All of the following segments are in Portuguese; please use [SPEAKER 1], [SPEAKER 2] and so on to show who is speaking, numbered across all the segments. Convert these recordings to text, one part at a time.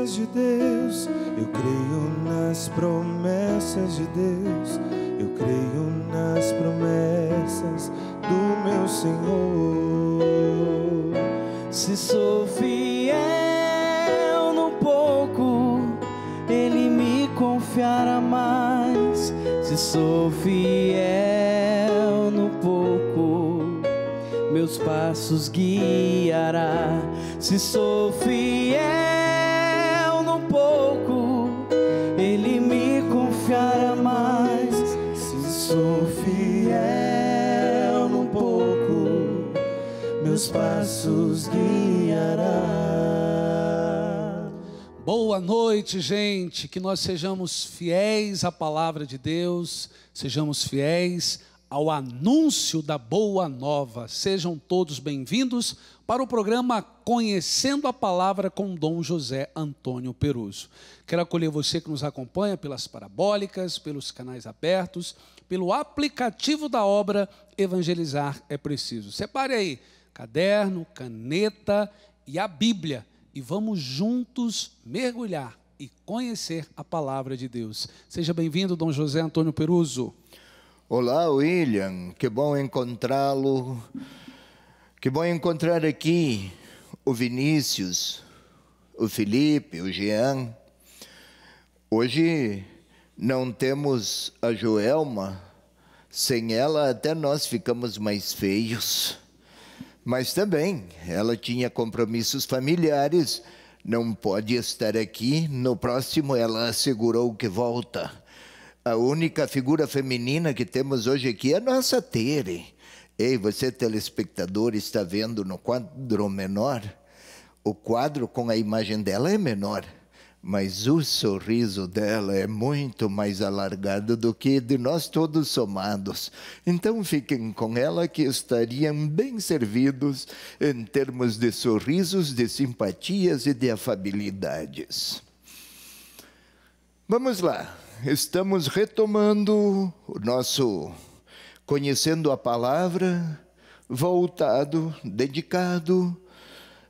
[SPEAKER 1] promessas de Deus, eu creio nas promessas de Deus, eu creio nas promessas do meu Senhor.
[SPEAKER 2] Se sou fiel no pouco, Ele me confiará mais. Se sou fiel no pouco, meus passos guiará. Se sou fiel no pouco, Ele me confiará mais.
[SPEAKER 1] Se sou fiel no pouco, meus passos guiará.
[SPEAKER 3] Boa noite, gente. Que nós sejamos fiéis à palavra de Deus, sejamos fiéis ao anúncio da boa nova. Sejam todos bem-vindos para o programa Conhecendo a Palavra com Dom José Antônio Peruso. Quero acolher você que nos acompanha pelas parabólicas, pelos canais abertos, pelo aplicativo da obra Evangelizar é Preciso. Separe aí caderno, caneta e a Bíblia e vamos juntos mergulhar e conhecer a palavra de Deus. Seja bem-vindo, Dom José Antônio Peruso.
[SPEAKER 4] Olá, William, que bom encontrá-lo, que bom encontrar aqui o Vinícius, o Felipe, o Jean. Hoje não temos a Joelma, sem ela até nós ficamos mais feios, mas também ela tinha compromissos familiares, não pode estar aqui, no próximo ela assegurou que volta. A única figura feminina que temos hoje aqui é a nossa Tere. Ei, você telespectador está vendo no quadro menor? O quadro com a imagem dela é menor, mas o sorriso dela é muito mais alargado do que de nós todos somados. Então fiquem com ela que estariam bem servidos em termos de sorrisos, de simpatias e de afabilidades. Vamos lá. Estamos retomando o nosso Conhecendo a Palavra, voltado, dedicado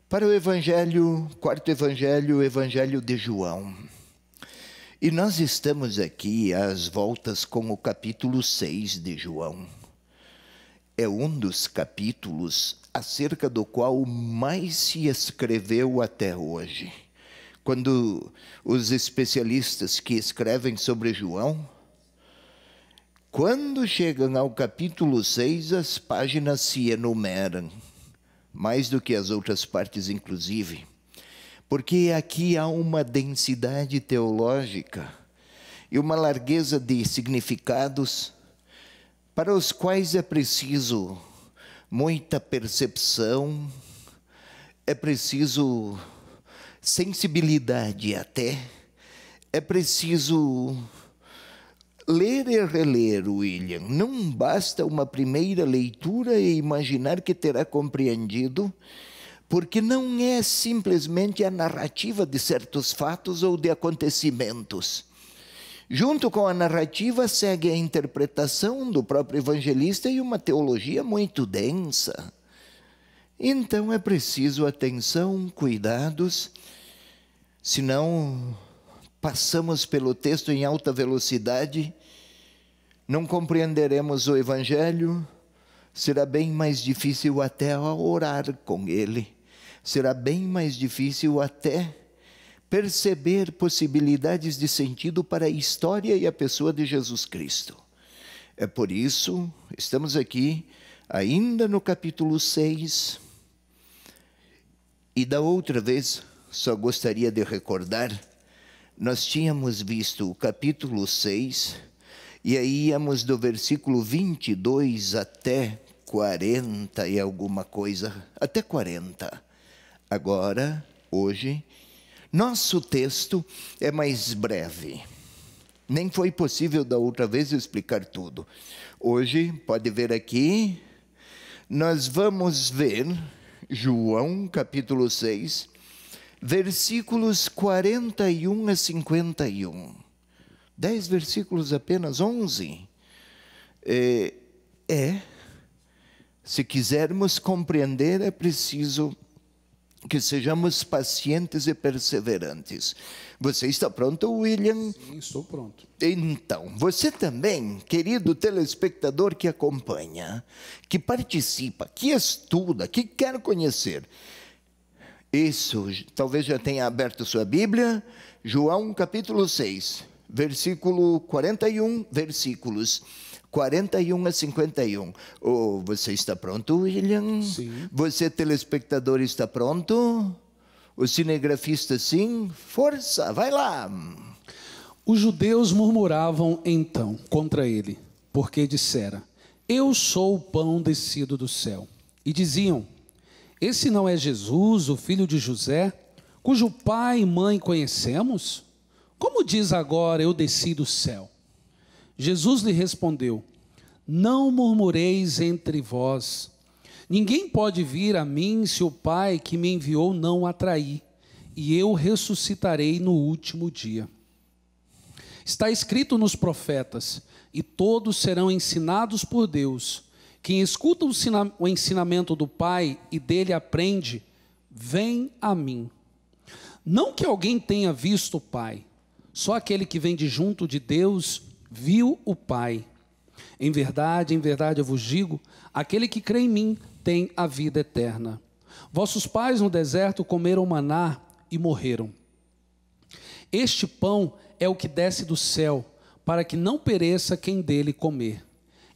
[SPEAKER 4] para o Evangelho, quarto Evangelho, o Evangelho de João. E nós estamos aqui às voltas com o capítulo 6 de João. É um dos capítulos acerca do qual mais se escreveu até hoje. Quando os especialistas que escrevem sobre João, quando chegam ao capítulo 6, as páginas se enumeram, mais do que as outras partes, inclusive, porque aqui há uma densidade teológica e uma largueza de significados para os quais é preciso muita percepção, é preciso sensibilidade até, é preciso ler e reler, William. Não basta uma primeira leitura e imaginar que terá compreendido, porque não é simplesmente a narrativa de certos fatos ou de acontecimentos. Junto com a narrativa segue a interpretação do próprio evangelista e uma teologia muito densa. Então é preciso atenção, cuidados, senão passamos pelo texto em alta velocidade, não compreenderemos o Evangelho, será bem mais difícil até orar com ele, será bem mais difícil até perceber possibilidades de sentido para a história e a pessoa de Jesus Cristo. É por isso, estamos aqui, ainda no capítulo 6, e da outra vez, só gostaria de recordar, nós tínhamos visto o capítulo 6, e aí íamos do versículo 22 até 40 e alguma coisa, até 40. Agora, hoje, nosso texto é mais breve. Nem foi possível da outra vez explicar tudo. Hoje, pode ver aqui, nós vamos ver João, capítulo 6, versículos 41 a 51. 10 versículos apenas, 11. Se quisermos compreender, é preciso que sejamos pacientes e perseverantes. Você está pronto, William?
[SPEAKER 3] Sim, estou pronto.
[SPEAKER 4] Então, você também, querido telespectador que acompanha, que participa, que estuda, que quer conhecer. Isso, talvez já tenha aberto sua Bíblia, João capítulo 6, versículo 41, versículos 41 a 51. Oh, você está pronto, William?
[SPEAKER 3] Sim.
[SPEAKER 4] Você, telespectador, está pronto? O cinegrafista, sim? Força, vai lá!
[SPEAKER 3] Os judeus murmuravam então contra ele, porque dissera: eu sou o pão descido do céu. E diziam: esse não é Jesus, o filho de José, cujo pai e mãe conhecemos? Como diz agora, eu desci do céu? Jesus lhe respondeu: não murmureis entre vós. Ninguém pode vir a mim se o Pai que me enviou não o atrair, e eu ressuscitarei no último dia. Está escrito nos profetas: e todos serão ensinados por Deus. Quem escuta o ensinamento do Pai e dele aprende, vem a mim. Não que alguém tenha visto o Pai, só aquele que vem de junto de Deus viu o Pai. Em verdade eu vos digo, aquele que crê em mim tem a vida eterna. Vossos pais no deserto comeram maná e morreram. Este pão é o que desce do céu, para que não pereça quem dele comer.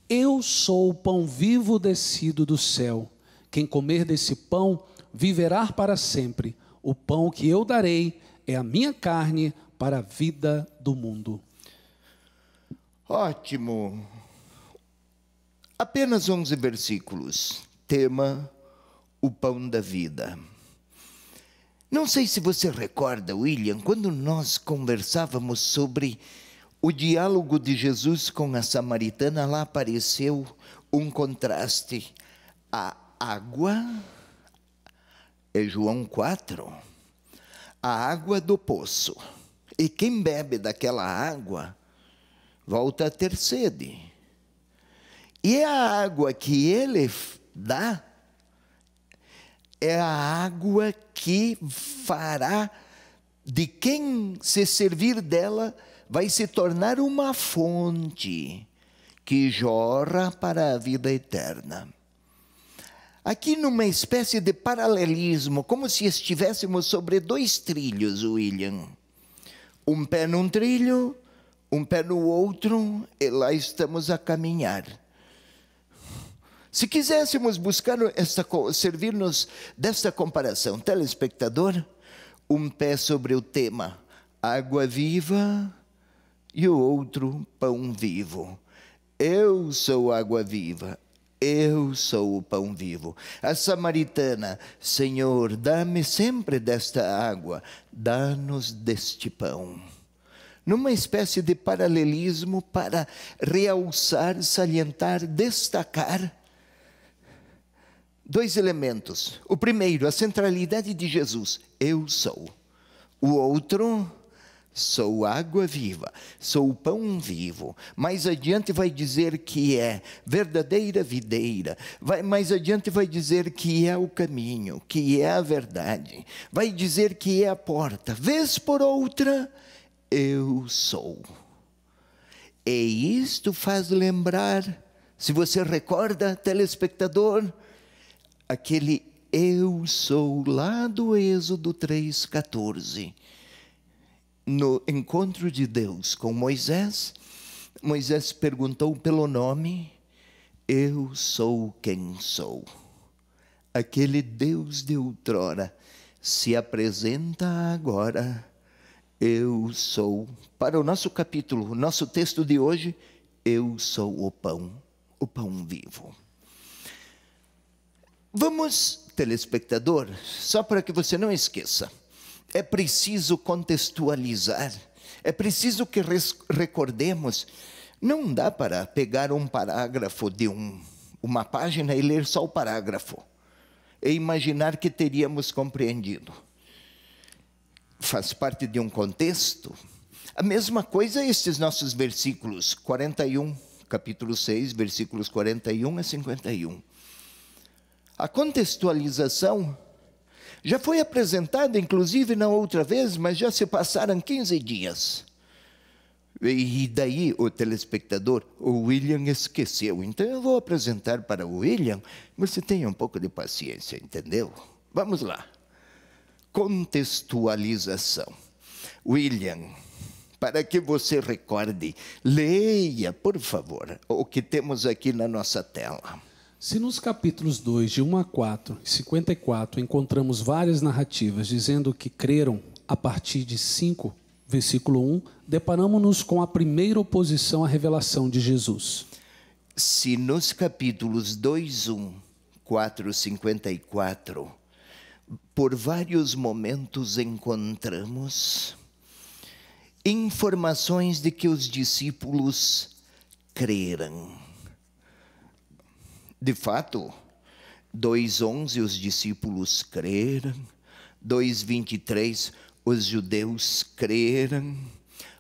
[SPEAKER 3] Eu sou o pão vivo descido do céu. Quem comer desse pão viverá para sempre. O pão que eu darei é a minha carne para a vida do mundo.
[SPEAKER 4] Ótimo. Apenas 11 versículos. Tema: o pão da vida. Não sei se você recorda, William, quando nós conversávamos sobre o diálogo de Jesus com a samaritana, lá apareceu um contraste. A água, é João 4, a água do poço. E quem bebe daquela água volta a ter sede. E a água que ele dá é a água que fará de quem se servir dela, vai se tornar uma fonte que jorra para a vida eterna. Aqui numa espécie de paralelismo, como se estivéssemos sobre dois trilhos, William. Um pé num trilho, um pé no outro, e lá estamos a caminhar. Se quiséssemos buscar servir-nos desta comparação, telespectador, um pé sobre o tema água viva e o outro pão vivo. Eu sou água viva, eu sou o pão vivo. A samaritana: Senhor, dá-me sempre desta água, dá-nos deste pão. Numa espécie de paralelismo para realçar, salientar, destacar dois elementos. O primeiro, a centralidade de Jesus: eu sou. O outro, sou água viva, sou o pão vivo. Mais adiante vai dizer que é verdadeira videira. Mais adiante vai dizer que é o caminho, que é a verdade. Vai dizer que é a porta. Vez por outra, eu sou. E isto faz lembrar, se você recorda, telespectador, aquele eu sou lá do Êxodo 3,14. No encontro de Deus com Moisés, Moisés perguntou pelo nome: eu sou quem sou. Aquele Deus de outrora se apresenta agora: eu sou. Para o nosso capítulo, o nosso texto de hoje: eu sou o pão vivo. Vamos, telespectador, só para que você não esqueça, é preciso contextualizar, é preciso que recordemos. Não dá para pegar um parágrafo de uma página e ler só o parágrafo e imaginar que teríamos compreendido. Faz parte de um contexto. A mesma coisa estes nossos versículos 41, capítulo 6, versículos 41 a 51. A contextualização Já foi apresentada, inclusive, na outra vez, mas já se passaram 15 dias. E daí o telespectador, o William esqueceu. Então eu vou apresentar para o William, mas você tenha um pouco de paciência, entendeu? Vamos lá. Contextualização. William, para que você recorde, leia, por favor, o que temos aqui na nossa tela.
[SPEAKER 3] Se nos capítulos 2, de 1 a 4 e 54, encontramos várias narrativas dizendo que creram a partir de 5, versículo 1, deparamos-nos com a primeira oposição à revelação de Jesus.
[SPEAKER 4] Se nos capítulos 2, 1, 4, 54, por vários momentos encontramos informações de que os discípulos creram. De fato, 2:11 os discípulos creram, 2:23 os judeus creram,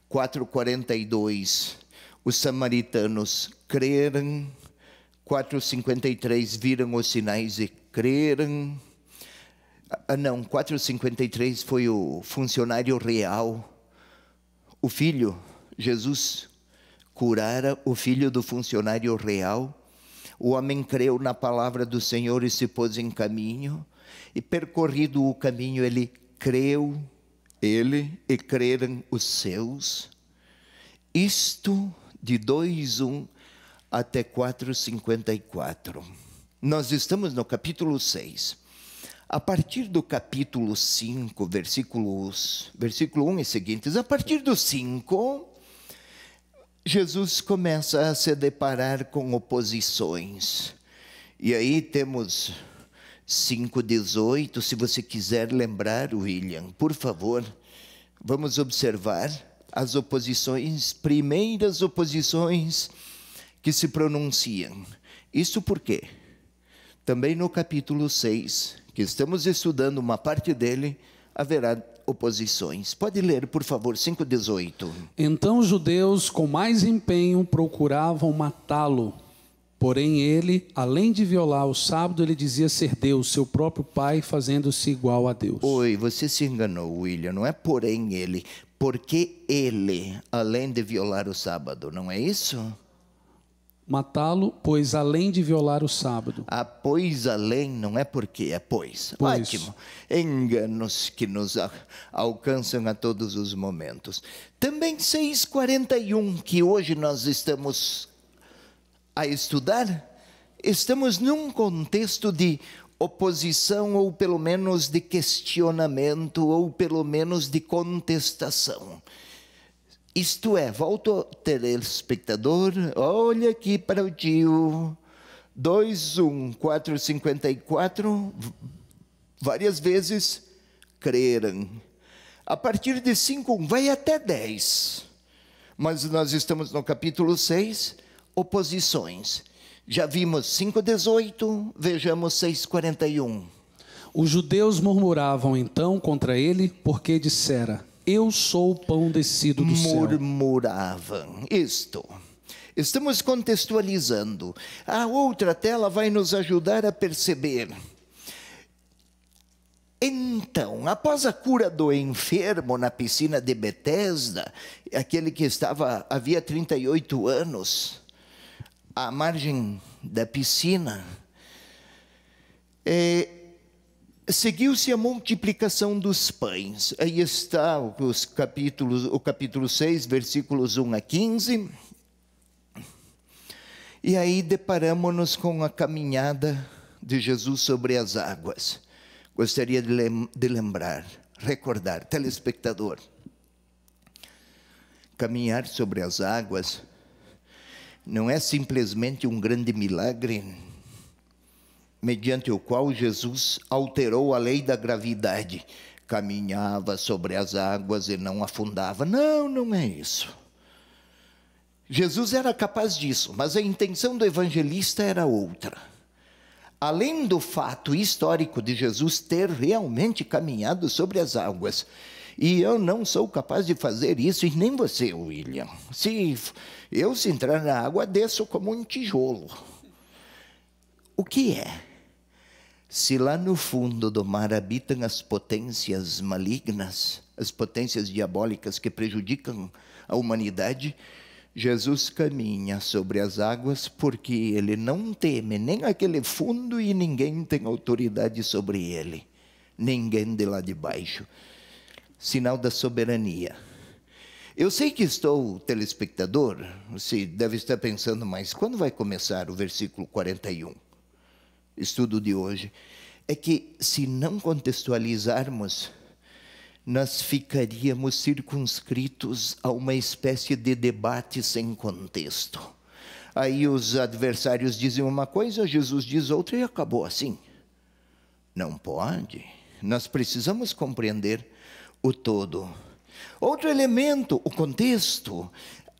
[SPEAKER 4] 4:42 os samaritanos creram, 4:53 viram os sinais e creram. 4:53 foi o funcionário real, o filho, Jesus curara o filho do funcionário real. O homem creu na palavra do Senhor e se pôs em caminho, e percorrido o caminho ele creu, ele e creram os seus. Isto de 2:1 até 4:54. Nós estamos no capítulo 6. A partir do capítulo 5, versículo 1 e seguintes, a partir do 5, Jesus começa a se deparar com oposições. E aí temos 5:18, se você quiser lembrar, William, por favor, vamos observar as oposições, primeiras oposições que se pronunciam. Isso por quê? Também no capítulo 6, que estamos estudando uma parte dele, haverá oposições. Pode ler, por favor, 5:18.
[SPEAKER 3] Então os judeus, com mais empenho, procuravam matá-lo. Porém ele, além de violar o sábado, ele dizia ser Deus, seu próprio Pai, fazendo-se igual a Deus.
[SPEAKER 4] Oi, você se enganou, William. Não é porém ele. Porque ele, além de violar o sábado, não é isso?
[SPEAKER 3] Matá-lo, pois além de violar o sábado.
[SPEAKER 4] Pois além, não é porque, é pois. Ótimo. Enganos que nos alcançam a todos os momentos. Também 6:41, que hoje nós estamos a estudar, estamos num contexto de oposição, ou pelo menos de questionamento, ou pelo menos de contestação. Isto é, volto, telespectador, olha aqui para o tio, 2:1, 4:54, várias vezes creram. A partir de 5:1, vai até 10. Mas nós estamos no capítulo 6, oposições. Já vimos 5:18, vejamos 6:41.
[SPEAKER 3] Os judeus murmuravam então contra ele, porque dissera: eu sou o pão descido do céu.
[SPEAKER 4] Murmuravam. Isto. Estamos contextualizando. A outra tela vai nos ajudar a perceber. Então, após a cura do enfermo na piscina de Betesda, aquele que havia 38 anos, à margem da piscina, seguiu-se a multiplicação dos pães. Aí está o capítulo 6, versículos 1 a 15. E aí deparamos-nos com a caminhada de Jesus sobre as águas. Gostaria de lembrar, recordar, telespectador. Caminhar sobre as águas não é simplesmente um grande milagre, mediante o qual Jesus alterou a lei da gravidade. Caminhava sobre as águas e não afundava. Não, não é isso. Jesus era capaz disso, mas a intenção do evangelista era outra. Além do fato histórico de Jesus ter realmente caminhado sobre as águas, e eu não sou capaz de fazer isso, e nem você, William. Se entrar na água, desço como um tijolo. O que é? Se lá no fundo do mar habitam as potências malignas, as potências diabólicas que prejudicam a humanidade, Jesus caminha sobre as águas porque ele não teme nem aquele fundo e ninguém tem autoridade sobre ele. Ninguém de lá de baixo. Sinal da soberania. Eu sei que estou telespectador, você deve estar pensando, mas quando vai começar o versículo 41? Estudo de hoje. É que se não contextualizarmos, nós ficaríamos circunscritos a uma espécie de debate sem contexto. Aí os adversários dizem uma coisa, Jesus diz outra e acabou assim. Não pode. Nós precisamos compreender o todo. Outro elemento, o contexto.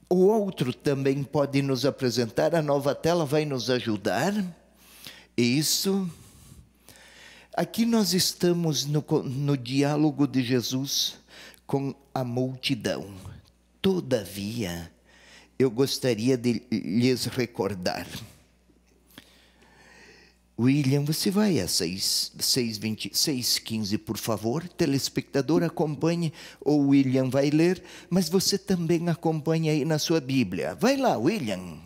[SPEAKER 4] O outro também pode nos apresentar, a nova tela vai nos ajudar. Isso. Aqui nós estamos no diálogo de Jesus com a multidão. Todavia, eu gostaria de lhes recordar. William, você vai a 6:15, por favor. Telespectador, acompanhe. O William vai ler, mas você também acompanha aí na sua Bíblia. Vai lá, William.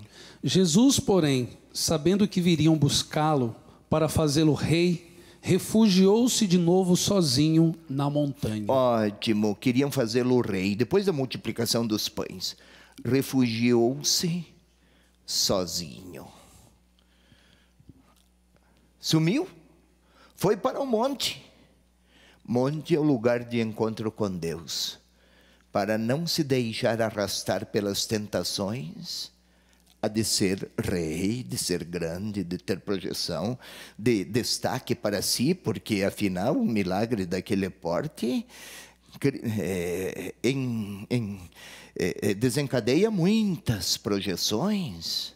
[SPEAKER 3] Jesus, porém, sabendo que viriam buscá-lo para fazê-lo rei, refugiou-se de novo sozinho na montanha.
[SPEAKER 4] Ótimo, queriam fazê-lo rei. Depois da multiplicação dos pães, refugiou-se sozinho. Sumiu, foi para o monte. Monte é o lugar de encontro com Deus. Para não se deixar arrastar pelas tentações, a de ser rei, de ser grande, de ter projeção, de destaque para si, porque afinal um milagre daquele porte desencadeia muitas projeções.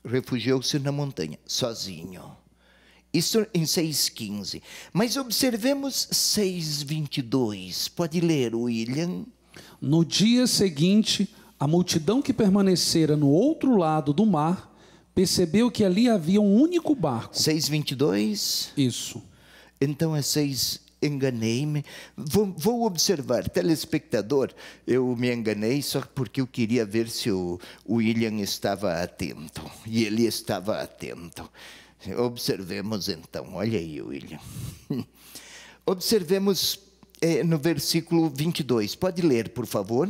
[SPEAKER 4] Refugiou-se na montanha, sozinho. Isso em 6:15. Mas observemos 6:22. Pode ler, William?
[SPEAKER 3] No dia seguinte, a multidão que permanecera no outro lado do mar percebeu que ali havia um único barco.
[SPEAKER 4] 6:22?
[SPEAKER 3] Isso.
[SPEAKER 4] Então é 6, enganei-me. Vou observar, telespectador, eu me enganei só porque eu queria ver se o William estava atento. E ele estava atento. Observemos então, olha aí, William. Observemos no versículo 22. Pode ler, por favor?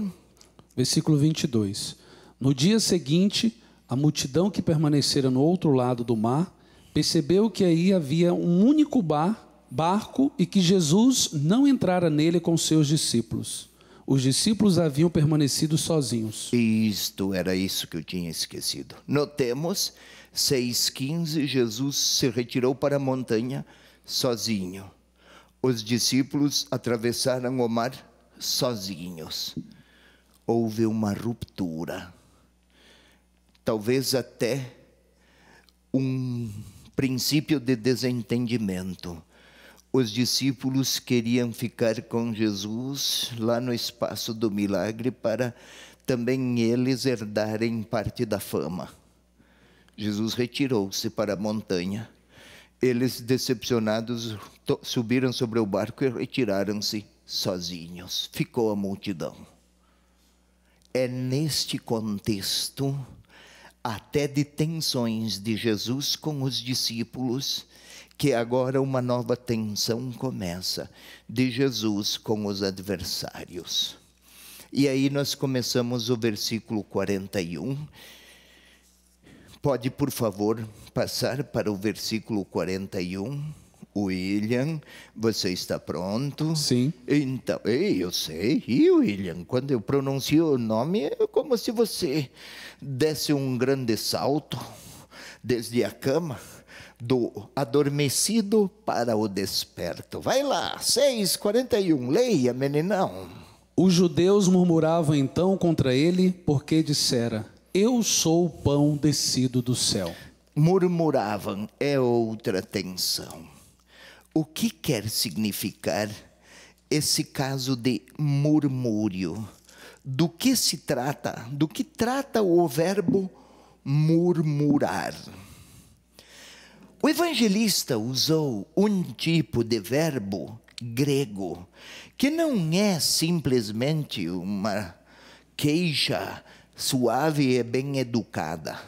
[SPEAKER 3] Versículo 22. No dia seguinte, a multidão que permanecera no outro lado do mar percebeu que aí havia um único barco e que Jesus não entrara nele com seus discípulos. Os discípulos haviam permanecido sozinhos.
[SPEAKER 4] Era isso que eu tinha esquecido. Notemos, 6:15, Jesus se retirou para a montanha sozinho. Os discípulos atravessaram o mar sozinhos. Houve uma ruptura, talvez até um princípio de desentendimento. Os discípulos queriam ficar com Jesus lá no espaço do milagre para também eles herdarem parte da fama. Jesus retirou-se para a montanha. Eles, decepcionados, subiram sobre o barco e retiraram-se sozinhos. Ficou a multidão. É neste contexto, até de tensões de Jesus com os discípulos, que agora uma nova tensão começa, de Jesus com os adversários. E aí nós começamos o versículo 41. Pode, por favor, passar para o versículo 41. William, você está pronto?
[SPEAKER 3] Sim.
[SPEAKER 4] Então, eu sei. E William, quando eu pronuncio o nome, é como se você desse um grande salto desde a cama, do adormecido para o desperto. Vai lá, 6:41, leia, meninão.
[SPEAKER 3] Os judeus murmuravam então contra ele, porque dissera: eu sou o pão descido do céu.
[SPEAKER 4] Murmuravam, é outra tensão. O que quer significar esse caso de murmúrio? Do que se trata? Do que trata o verbo murmurar? O evangelista usou um tipo de verbo grego que não é simplesmente uma queixa suave e bem educada.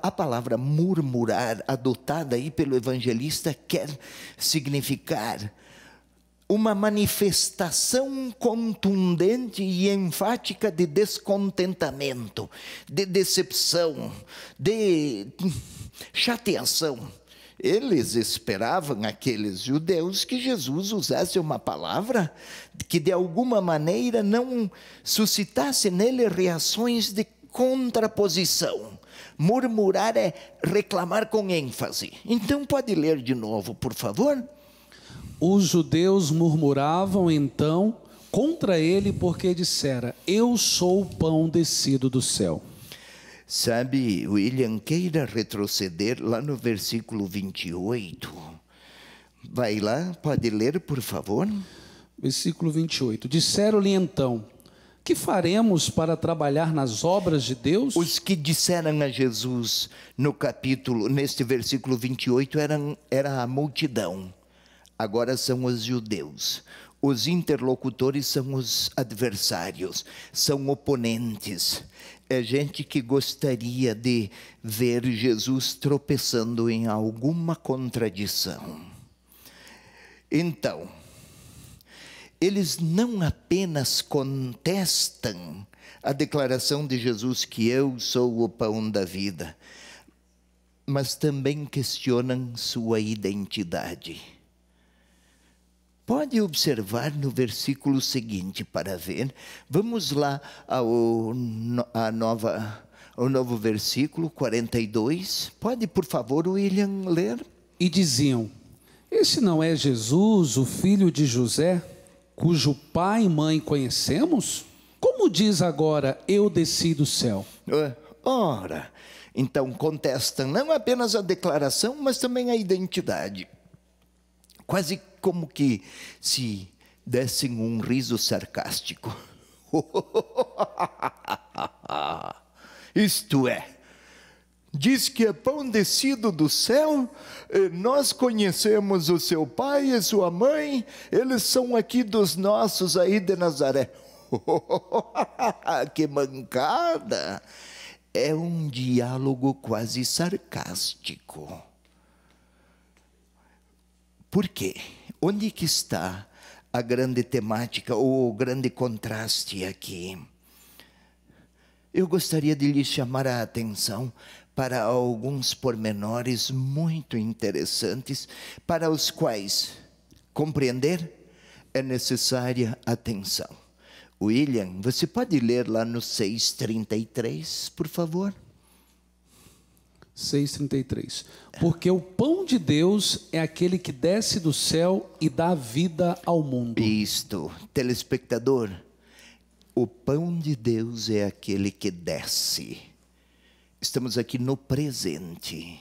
[SPEAKER 4] A palavra murmurar, adotada aí pelo evangelista, quer significar uma manifestação contundente e enfática de descontentamento, de decepção, de chateação. Eles esperavam, aqueles judeus, que Jesus usasse uma palavra que de alguma maneira não suscitasse nele reações de contraposição. Murmurar é reclamar com ênfase. Então pode ler de novo, por favor?
[SPEAKER 3] Os judeus murmuravam então contra ele porque dissera: eu sou o pão descido do céu.
[SPEAKER 4] Sabe, William, queira retroceder lá no versículo 28. Vai lá, pode ler, por favor.
[SPEAKER 3] Versículo 28. Disseram-lhe então: que faremos para trabalhar nas obras de Deus?
[SPEAKER 4] Os que disseram a Jesus neste versículo 28, era a multidão. Agora são os judeus. Os interlocutores são os adversários, são oponentes. É gente que gostaria de ver Jesus tropeçando em alguma contradição. Então, eles não apenas contestam a declaração de Jesus que eu sou o pão da vida, mas também questionam sua identidade. Pode observar no versículo seguinte para ver. Vamos lá ao novo versículo 42. Pode, por favor, William, ler?
[SPEAKER 3] E diziam: esse não é Jesus, o filho de José, cujo pai e mãe conhecemos? Como diz agora, eu desci do céu?
[SPEAKER 4] Ora, então contestam não apenas a declaração, mas também a identidade. Quase como que se dessem um riso sarcástico. Isto é, diz que é pão descido do céu, nós conhecemos o seu pai e sua mãe, eles são aqui dos nossos aí de Nazaré. Que mancada! É um diálogo quase sarcástico. Por quê? Onde que está a grande temática ou o grande contraste aqui? Eu gostaria de lhe chamar a atenção para alguns pormenores muito interessantes, para os quais compreender é necessária atenção. William, você pode ler lá no 6:33, por favor?
[SPEAKER 3] 6:33. Porque o pão de Deus é aquele que desce do céu e dá vida ao mundo.
[SPEAKER 4] Isto, telespectador, o pão de Deus é aquele que desce. Estamos aqui no presente.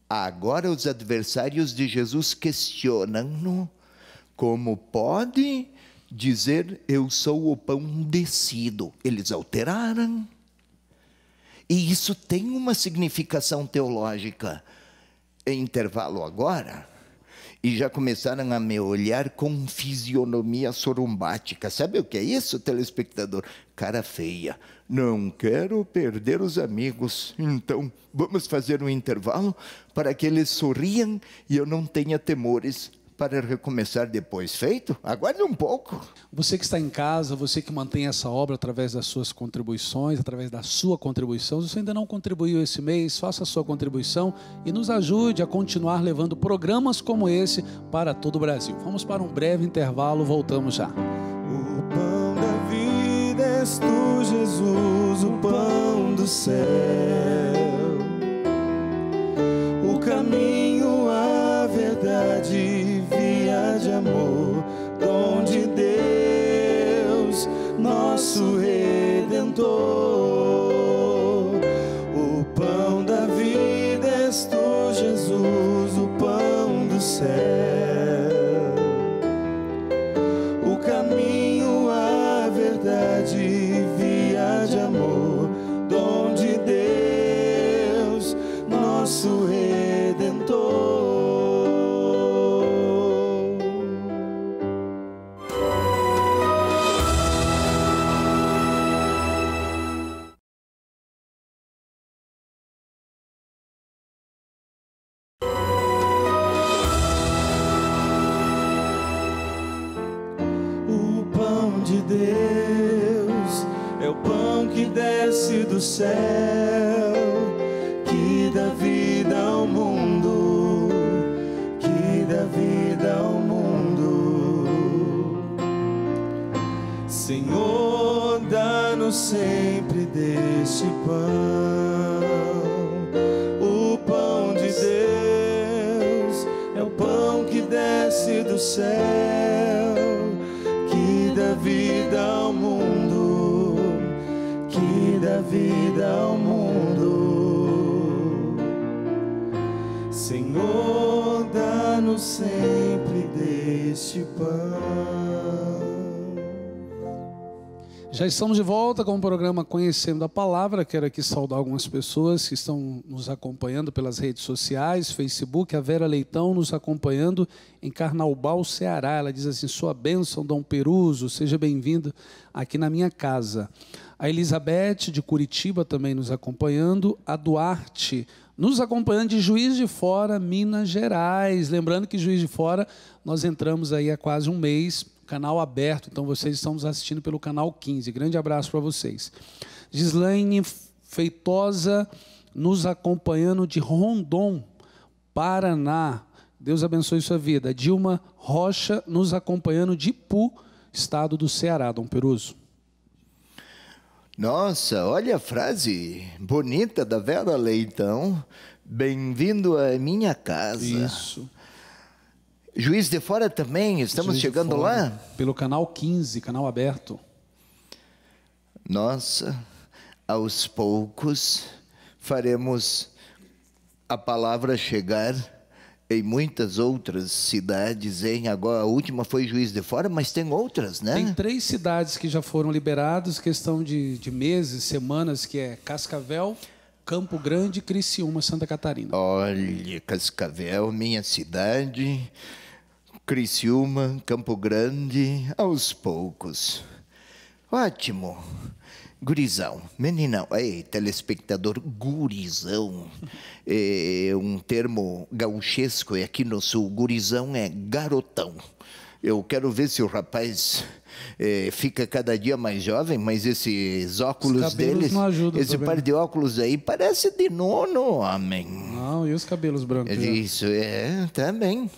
[SPEAKER 4] Agora os adversários de Jesus questionam-no: como pode dizer eu sou o pão descido? Eles alteraram. E isso tem uma significação teológica. Em intervalo agora, e já começaram a me olhar com fisionomia sorumbática. Sabe o que é isso, telespectador? Cara feia. Não quero perder os amigos. Então, vamos fazer um intervalo para que eles sorriam e eu não tenha temores para recomeçar depois. Feito? Aguarde um pouco.
[SPEAKER 3] Você que está em casa, você que mantém essa obra através das suas contribuições, através da sua contribuição, se você ainda não contribuiu esse mês, faça a sua contribuição e nos ajude a continuar levando programas como esse para todo o Brasil. Vamos para um breve intervalo, voltamos já.
[SPEAKER 1] O pão da vida és tu, Jesus, o pão do céu, o caminho, a verdade, via de amor, dom de Deus, nosso Redentor. O pão da vida és tu, Jesus, o pão do céu, o caminho, a verdade, via de amor, dom de Deus, Deus, é o pão que desce do céu, que dá vida ao mundo, que dá vida ao mundo. Senhor, dá-nos sempre deste pão, o pão de Deus, é o pão que desce do céu, que dá vida ao mundo, que dá vida ao mundo. Senhor, dá-nos sempre deste pão.
[SPEAKER 3] Já estamos de volta com o programa Conhecendo a Palavra. Quero aqui saudar algumas pessoas que estão nos acompanhando pelas redes sociais, Facebook. A Vera Leitão nos acompanhando em Carnaubal, Ceará. Ela diz assim: sua bênção, Dom Peruso, seja bem-vindo aqui na minha casa. A Elizabeth de Curitiba também nos acompanhando. A Duarte nos acompanhando de Juiz de Fora, Minas Gerais. Lembrando que Juiz de Fora nós entramos aí há quase um mês, canal aberto, então vocês estão nos assistindo pelo canal 15. Grande abraço para vocês. Gislaine Feitosa nos acompanhando de Rondon, Paraná. Deus abençoe sua vida. Dilma Rocha nos acompanhando de Ipu, estado do Ceará. Dom Peruso.
[SPEAKER 4] Nossa, olha a frase bonita da Vera Leitão. Bem-vindo à minha casa.
[SPEAKER 3] Isso.
[SPEAKER 4] Juiz de Fora também, estamos
[SPEAKER 3] Juiz
[SPEAKER 4] chegando lá?
[SPEAKER 3] Pelo canal 15, canal aberto.
[SPEAKER 4] Nossa, aos poucos faremos a palavra chegar em muitas outras cidades, hein? Agora a última foi Juiz de Fora, mas tem outras, né?
[SPEAKER 3] Tem 3 cidades que já foram liberadas, questão de meses, semanas, que é Cascavel, Campo Grande, Criciúma, Santa Catarina.
[SPEAKER 4] Olha, Cascavel, minha cidade, Criciúma, Campo Grande, aos poucos. Ótimo. Gurizão, meninão, ei, telespectador, gurizão, é um termo gauchesco, e aqui no sul, gurizão é garotão. Eu quero ver se o rapaz fica cada dia mais jovem, mas esses óculos deles,
[SPEAKER 3] não ajudam,
[SPEAKER 4] esse par de óculos aí, parece de nono homem.
[SPEAKER 3] Não, e os cabelos brancos?
[SPEAKER 4] Isso, também.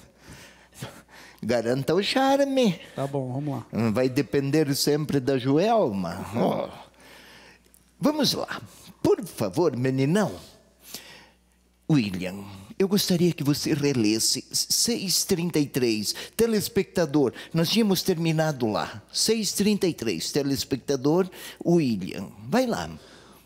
[SPEAKER 4] Garanta o charme.
[SPEAKER 3] Tá bom, vamos lá.
[SPEAKER 4] Vai depender sempre da Joelma. Oh. Vamos lá. Por favor, meninão. William, eu gostaria que você relesse 6:33. Telespectador, nós tínhamos terminado lá. 6:33. Telespectador, William. Vai lá.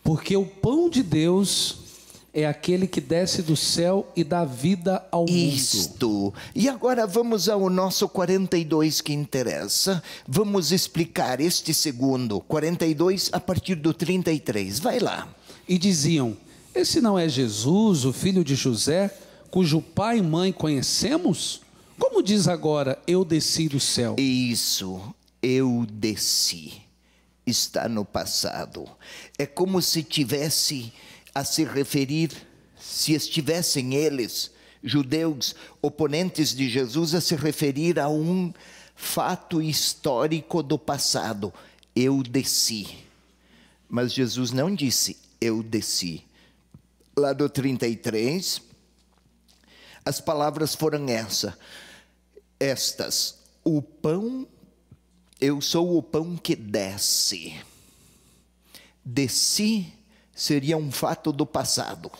[SPEAKER 3] Porque o pão de Deus é aquele que desce do céu e dá vida ao mundo.
[SPEAKER 4] Isto. E agora vamos ao nosso 42 que interessa. Vamos explicar este segundo. 42 a partir do 33. Vai lá.
[SPEAKER 3] E diziam: esse não é Jesus, o filho de José, cujo pai e mãe conhecemos? Como diz agora, eu desci do céu?
[SPEAKER 4] Isso, eu desci. Está no passado. É como se tivesse a se referir, se estivessem eles, judeus, oponentes de Jesus, a se referir a um fato histórico do passado. Eu desci. Mas Jesus não disse, eu desci. Lá do 33, as palavras foram estas. O pão, eu sou o pão que desce. Desci seria um fato do passado,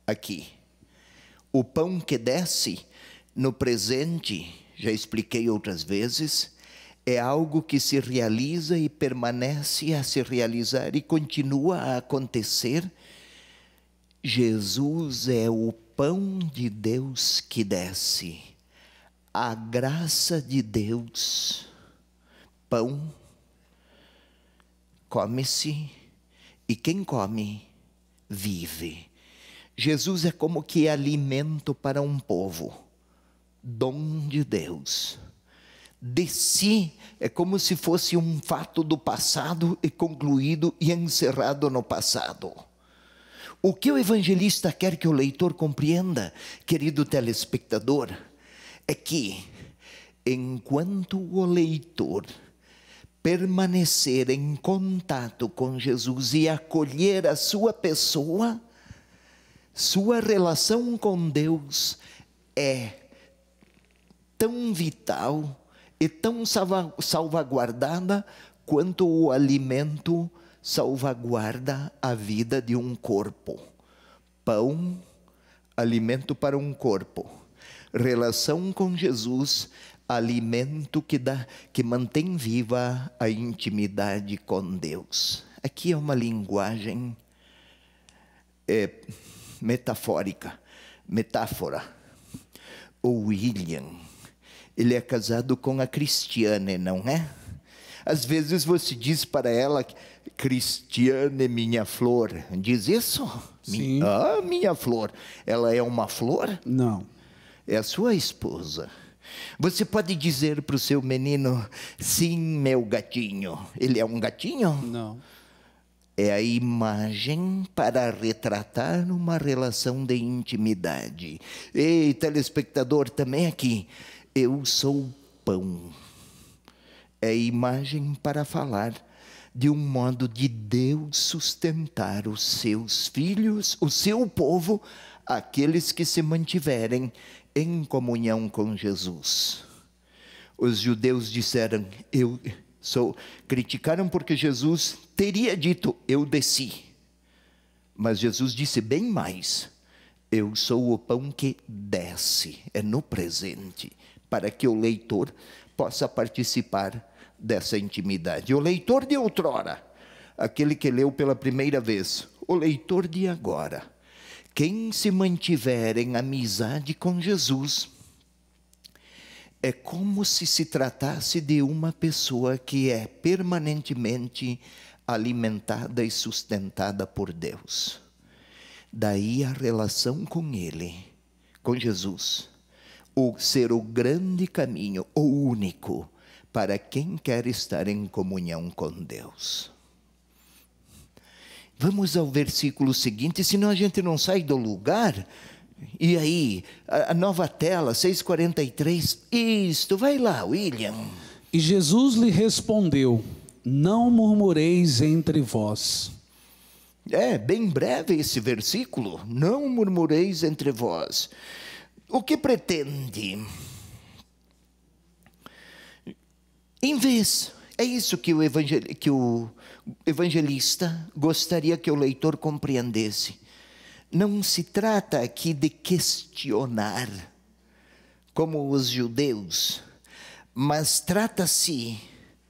[SPEAKER 4] aqui. O pão que desce, no presente, já expliquei outras vezes, é algo que se realiza e permanece a se realizar e continua a acontecer. Jesus é o pão de Deus que desce, a graça de Deus. Pão come-se e quem come vive. Jesus é como que alimento para um povo, dom de Deus. Desci é como se fosse um fato do passado e concluído e encerrado no passado. O que o evangelista quer que o leitor compreenda, querido telespectador, é que enquanto o leitor permanecer em contato com Jesus e acolher a sua pessoa, sua relação com Deus é tão vital e tão salvaguardada quanto o alimento salvaguarda a vida de um corpo. Pão, alimento para um corpo. Relação com Jesus, alimento que mantém viva a intimidade com Deus. Aqui é uma linguagem metafórica, metáfora. O William, ele é casado com a Cristiane, não é? Às vezes você diz para ela, Cristiane, minha flor. Diz isso?
[SPEAKER 3] Sim.
[SPEAKER 4] Minha flor. Ela é uma flor?
[SPEAKER 3] Não.
[SPEAKER 4] É a sua esposa. Você pode dizer para o seu menino, sim, meu gatinho. Ele é um gatinho?
[SPEAKER 3] Não.
[SPEAKER 4] É a imagem para retratar uma relação de intimidade. Ei, telespectador, também aqui. Eu sou pão. É imagem para falar de um modo de Deus sustentar os seus filhos, o seu povo, aqueles que se mantiverem em comunhão com Jesus. Os judeus disseram, criticaram porque Jesus teria dito, eu desci. Mas Jesus disse bem mais, eu sou o pão que desce, é no presente, para que o leitor possa participar dessa intimidade. O leitor de outrora, aquele que leu pela primeira vez, o leitor de agora, quem se mantiver em amizade com Jesus, é como se tratasse de uma pessoa que é permanentemente alimentada e sustentada por Deus. Daí a relação com Ele, com Jesus, ser o grande caminho, o único, para quem quer estar em comunhão com Deus. Vamos ao versículo seguinte, senão a gente não sai do lugar. E aí, a nova tela, 6:43. Isto, vai lá, William.
[SPEAKER 3] E Jesus lhe respondeu, não murmureis entre vós.
[SPEAKER 4] É bem breve esse versículo. Não murmureis entre vós. O que pretende? Em vez, é isso que o evangelista gostaria que o leitor compreendesse. Não se trata aqui de questionar, como os judeus, mas trata-se,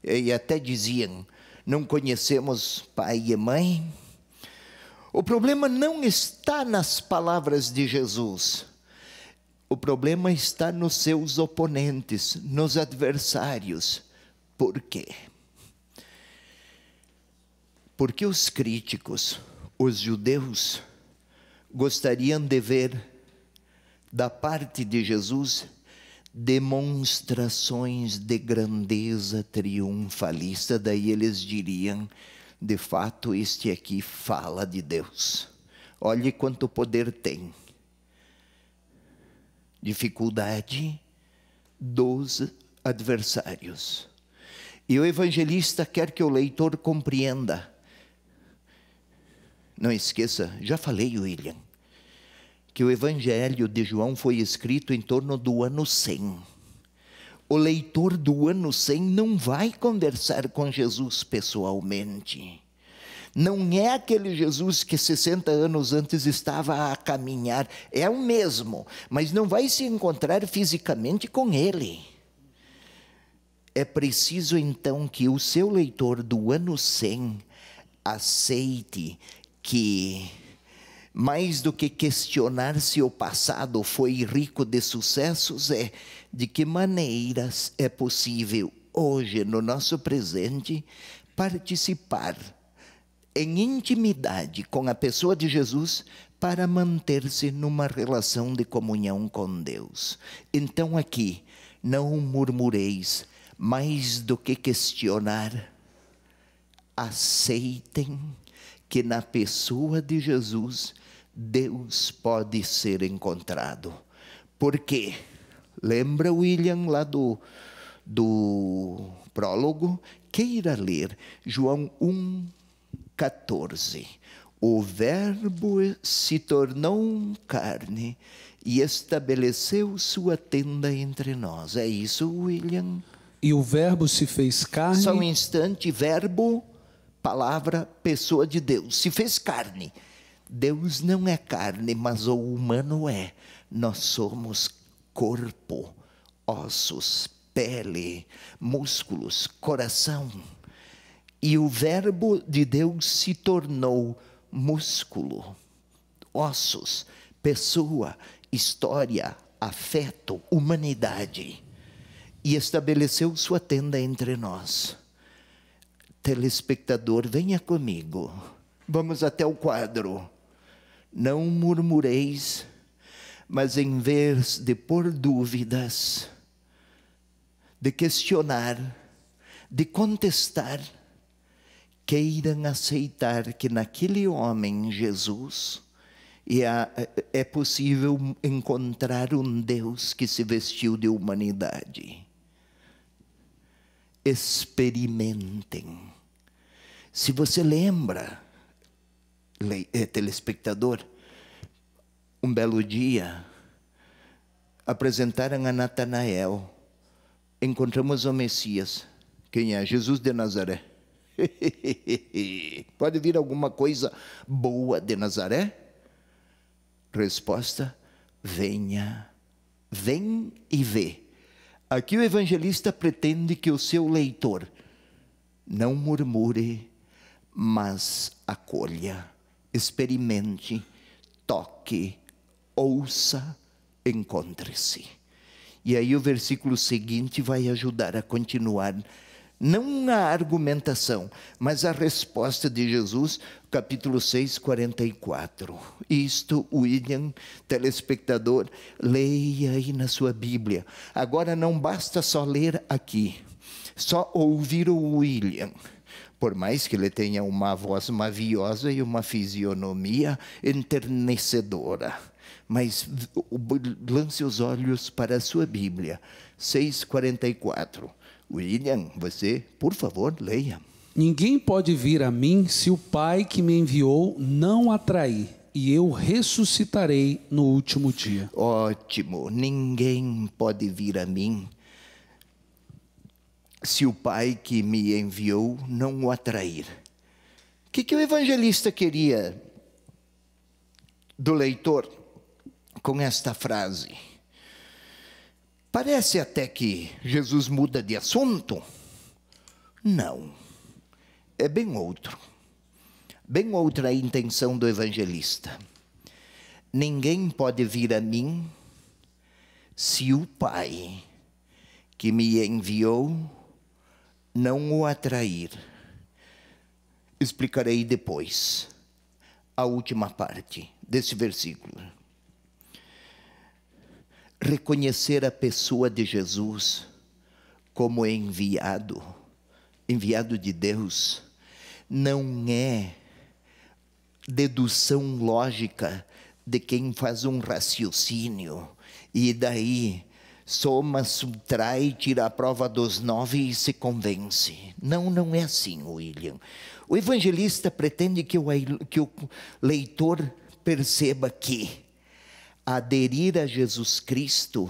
[SPEAKER 4] e até diziam, não conhecemos pai e mãe. O problema não está nas palavras de Jesus. O problema está nos seus oponentes, nos adversários. Por quê? Porque os críticos, os judeus, gostariam de ver da parte de Jesus demonstrações de grandeza triunfalista. Daí eles diriam, de fato este aqui fala de Deus. Olhe quanto poder tem. Dificuldade dos adversários. E o evangelista quer que o leitor compreenda. Não esqueça, já falei, William, que o Evangelho de João foi escrito em torno do ano 100. O leitor do ano 100 não vai conversar com Jesus pessoalmente. Não é aquele Jesus que 60 anos antes estava a caminhar. É o mesmo, mas não vai se encontrar fisicamente com ele. É preciso então que o seu leitor do ano 100 aceite que, mais do que questionar se o passado foi rico de sucessos, é de que maneiras é possível hoje, no nosso presente, participar em intimidade com a pessoa de Jesus para manter-se numa relação de comunhão com Deus. Então aqui, não murmureis, mais do que questionar, aceitem que na pessoa de Jesus, Deus pode ser encontrado. Por quê? Lembra, William, lá do prólogo, queira ler João 1,14. O Verbo se tornou carne e estabeleceu sua tenda entre nós. É isso, William?
[SPEAKER 3] E o Verbo se fez carne.
[SPEAKER 4] Só um instante, Verbo, palavra, pessoa de Deus. Se fez carne. Deus não é carne, mas o humano é. Nós somos corpo, ossos, pele, músculos, coração. E o Verbo de Deus se tornou músculo, ossos, pessoa, história, afeto, humanidade. E estabeleceu sua tenda entre nós. Telespectador, venha comigo. Vamos até o quadro. Não murmureis, mas em vez de pôr dúvidas, de questionar, de contestar, queiram aceitar que naquele homem, Jesus, é possível encontrar um Deus que se vestiu de humanidade. Experimentem. Se você lembra, telespectador, um belo dia, apresentaram a Natanael. Encontramos o Messias. Quem é? Jesus de Nazaré. Pode vir alguma coisa boa de Nazaré? Resposta: venha, vem e vê. Aqui o evangelista pretende que o seu leitor não murmure, mas acolha, experimente, toque, ouça, encontre-se. E aí o versículo seguinte vai ajudar a continuar, não a argumentação, mas a resposta de Jesus, capítulo 6, 44. Isto, William, telespectador, leia aí na sua Bíblia. Agora não basta só ler aqui, só ouvir o William. Por mais que ele tenha uma voz maviosa e uma fisionomia enternecedora. Mas lance os olhos para a sua Bíblia, 6,44. William, você, por favor, leia.
[SPEAKER 3] Ninguém pode vir a mim se o Pai que me enviou não atrair, e eu ressuscitarei no último dia.
[SPEAKER 4] Ótimo, ninguém pode vir a mim se o Pai que me enviou não o atrair. O que o evangelista queria do leitor com esta frase? Parece até que Jesus muda de assunto. Não, é bem outro. Bem outra a intenção do evangelista. Ninguém pode vir a mim se o Pai que me enviou não o atrair. Explicarei depois a última parte desse versículo. Reconhecer a pessoa de Jesus como enviado de Deus, não é dedução lógica de quem faz um raciocínio e daí soma, subtrai, tira a prova dos 9 e se convence. Não é assim, William. O evangelista pretende que o leitor perceba que aderir a Jesus Cristo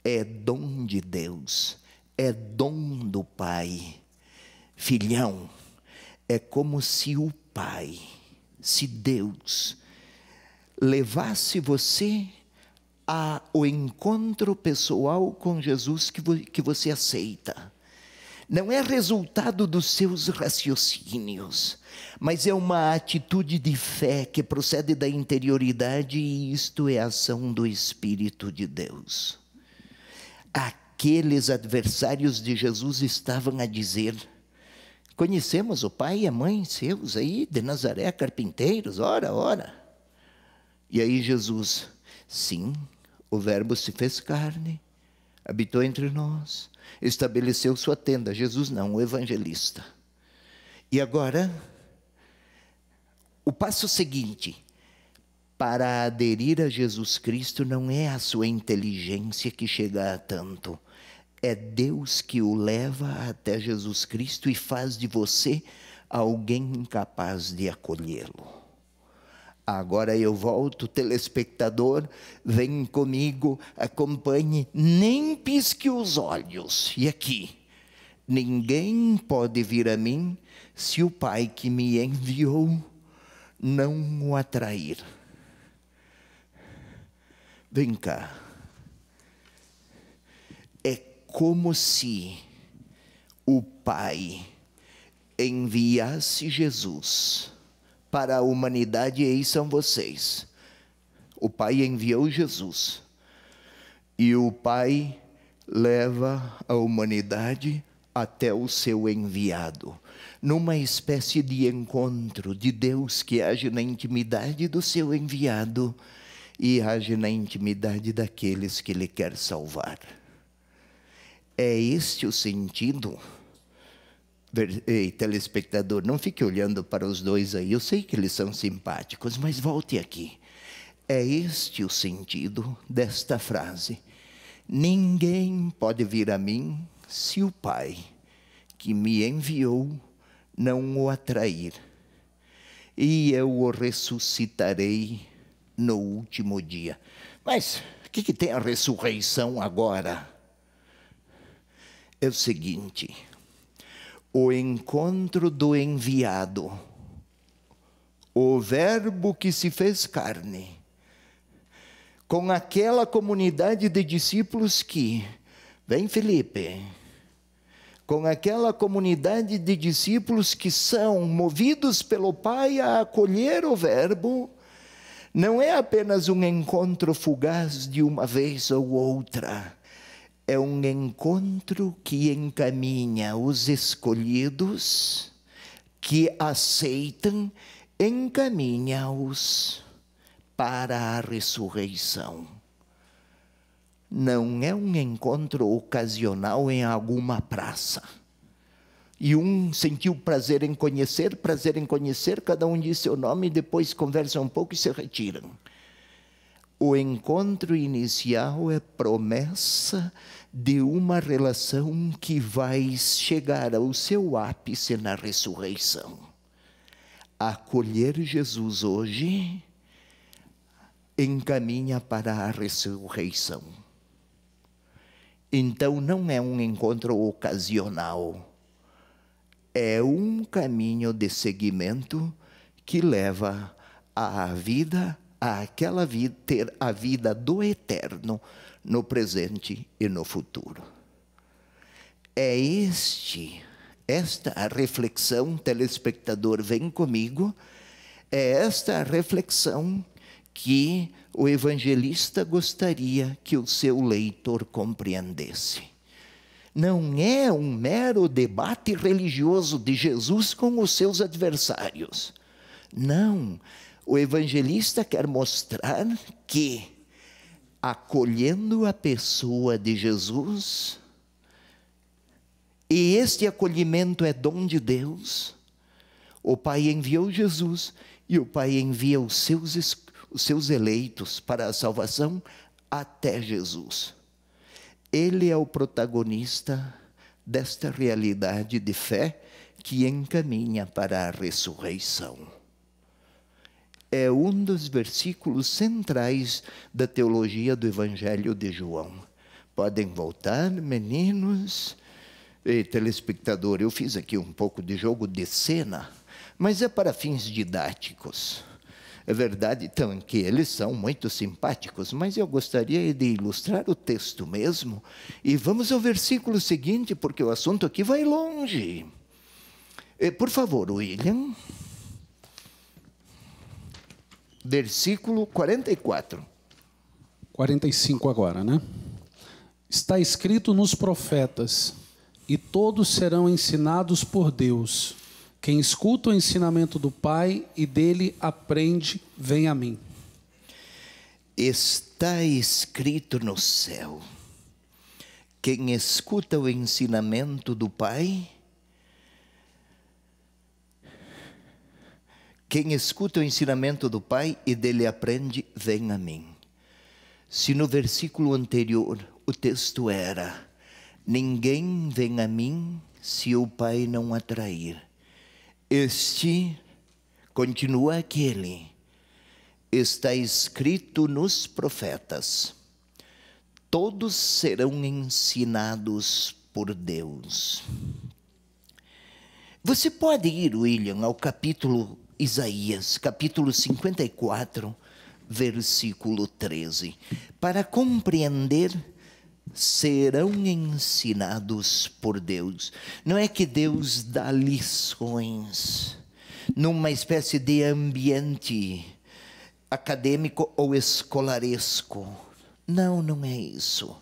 [SPEAKER 4] é dom de Deus, é dom do Pai. Filhão, é como se o Pai, se Deus, levasse você ao encontro pessoal com Jesus que você aceita. Não é resultado dos seus raciocínios, mas é uma atitude de fé que procede da interioridade, e isto é a ação do Espírito de Deus. Aqueles adversários de Jesus estavam a dizer: conhecemos o pai e a mãe seus aí de Nazaré, carpinteiros, ora. E aí Jesus: sim, o Verbo se fez carne, habitou entre nós, estabeleceu sua tenda. Jesus não, o evangelista. E agora, o passo seguinte: para aderir a Jesus Cristo não é a sua inteligência que chega a tanto, É Deus que o leva até Jesus Cristo e faz de você alguém incapaz de acolhê-lo. Agora eu volto, telespectador, vem comigo, acompanhe, nem pisque os olhos. E aqui, ninguém pode vir a mim se o Pai que me enviou não o atrair. Vem cá. É como se o Pai enviasse Jesus para a humanidade, e aí são vocês. O Pai enviou Jesus. E o Pai leva a humanidade até o seu enviado, numa espécie de encontro de Deus que age na intimidade do seu enviado e age na intimidade daqueles que Ele quer salvar. É este o sentido. Ei, telespectador, não fique olhando para os dois aí, eu sei que eles são simpáticos, mas volte aqui. É este o sentido desta frase. Ninguém pode vir a mim se o Pai que me enviou não o atrair. E eu o ressuscitarei no último dia. Mas o que tem a ressurreição agora? É o seguinte: o encontro do enviado, o Verbo que se fez carne, com aquela comunidade de discípulos que, vem Felipe, com aquela comunidade de discípulos que são movidos pelo Pai a acolher o Verbo, não é apenas um encontro fugaz de uma vez ou outra. É um encontro que encaminha os escolhidos, que aceitam, encaminha-os para a ressurreição. Não é um encontro ocasional em alguma praça. E um sentiu prazer em conhecer, cada um diz seu nome, e depois conversam um pouco e se retiram. O encontro inicial é promessa de uma relação que vai chegar ao seu ápice na ressurreição. Acolher Jesus hoje encaminha para a ressurreição. Então não é um encontro ocasional, é um caminho de seguimento que leva à vida, àquela vida, ter a vida do eterno no presente e no futuro. É esta a reflexão, telespectador, vem comigo, é esta a reflexão que o evangelista gostaria que o seu leitor compreendesse. Não é um mero debate religioso de Jesus com os seus adversários. Não, o evangelista quer mostrar que, acolhendo a pessoa de Jesus, e este acolhimento é dom de Deus, o Pai enviou Jesus e o Pai envia os seus eleitos para a salvação até Jesus. Ele é o protagonista desta realidade de fé que encaminha para a ressurreição. É um dos versículos centrais da teologia do Evangelho de João. Podem voltar, meninos e telespectador. Eu fiz aqui um pouco de jogo de cena, mas é para fins didáticos. É verdade, então, que eles são muito simpáticos, mas eu gostaria de ilustrar o texto mesmo. E vamos ao versículo seguinte, porque o assunto aqui vai longe. Por favor, William. Versículo 44.
[SPEAKER 3] 45 agora, né? Está escrito nos profetas: e todos serão ensinados por Deus. Quem escuta o ensinamento do Pai e dele aprende, vem a mim.
[SPEAKER 4] Está escrito no céu: quem escuta o ensinamento do Pai, quem escuta o ensinamento do Pai e dele aprende, vem a mim. Se no versículo anterior o texto era: Ninguém vem a mim se o Pai não atrair. Este, continua aquele, está escrito nos profetas. Todos serão ensinados por Deus. Você pode ir, William, ao capítulo Isaías, capítulo 54, versículo 13, para compreender, serão ensinados por Deus. Não é que Deus dá lições numa espécie de ambiente acadêmico ou escolaresco. Não, não é isso.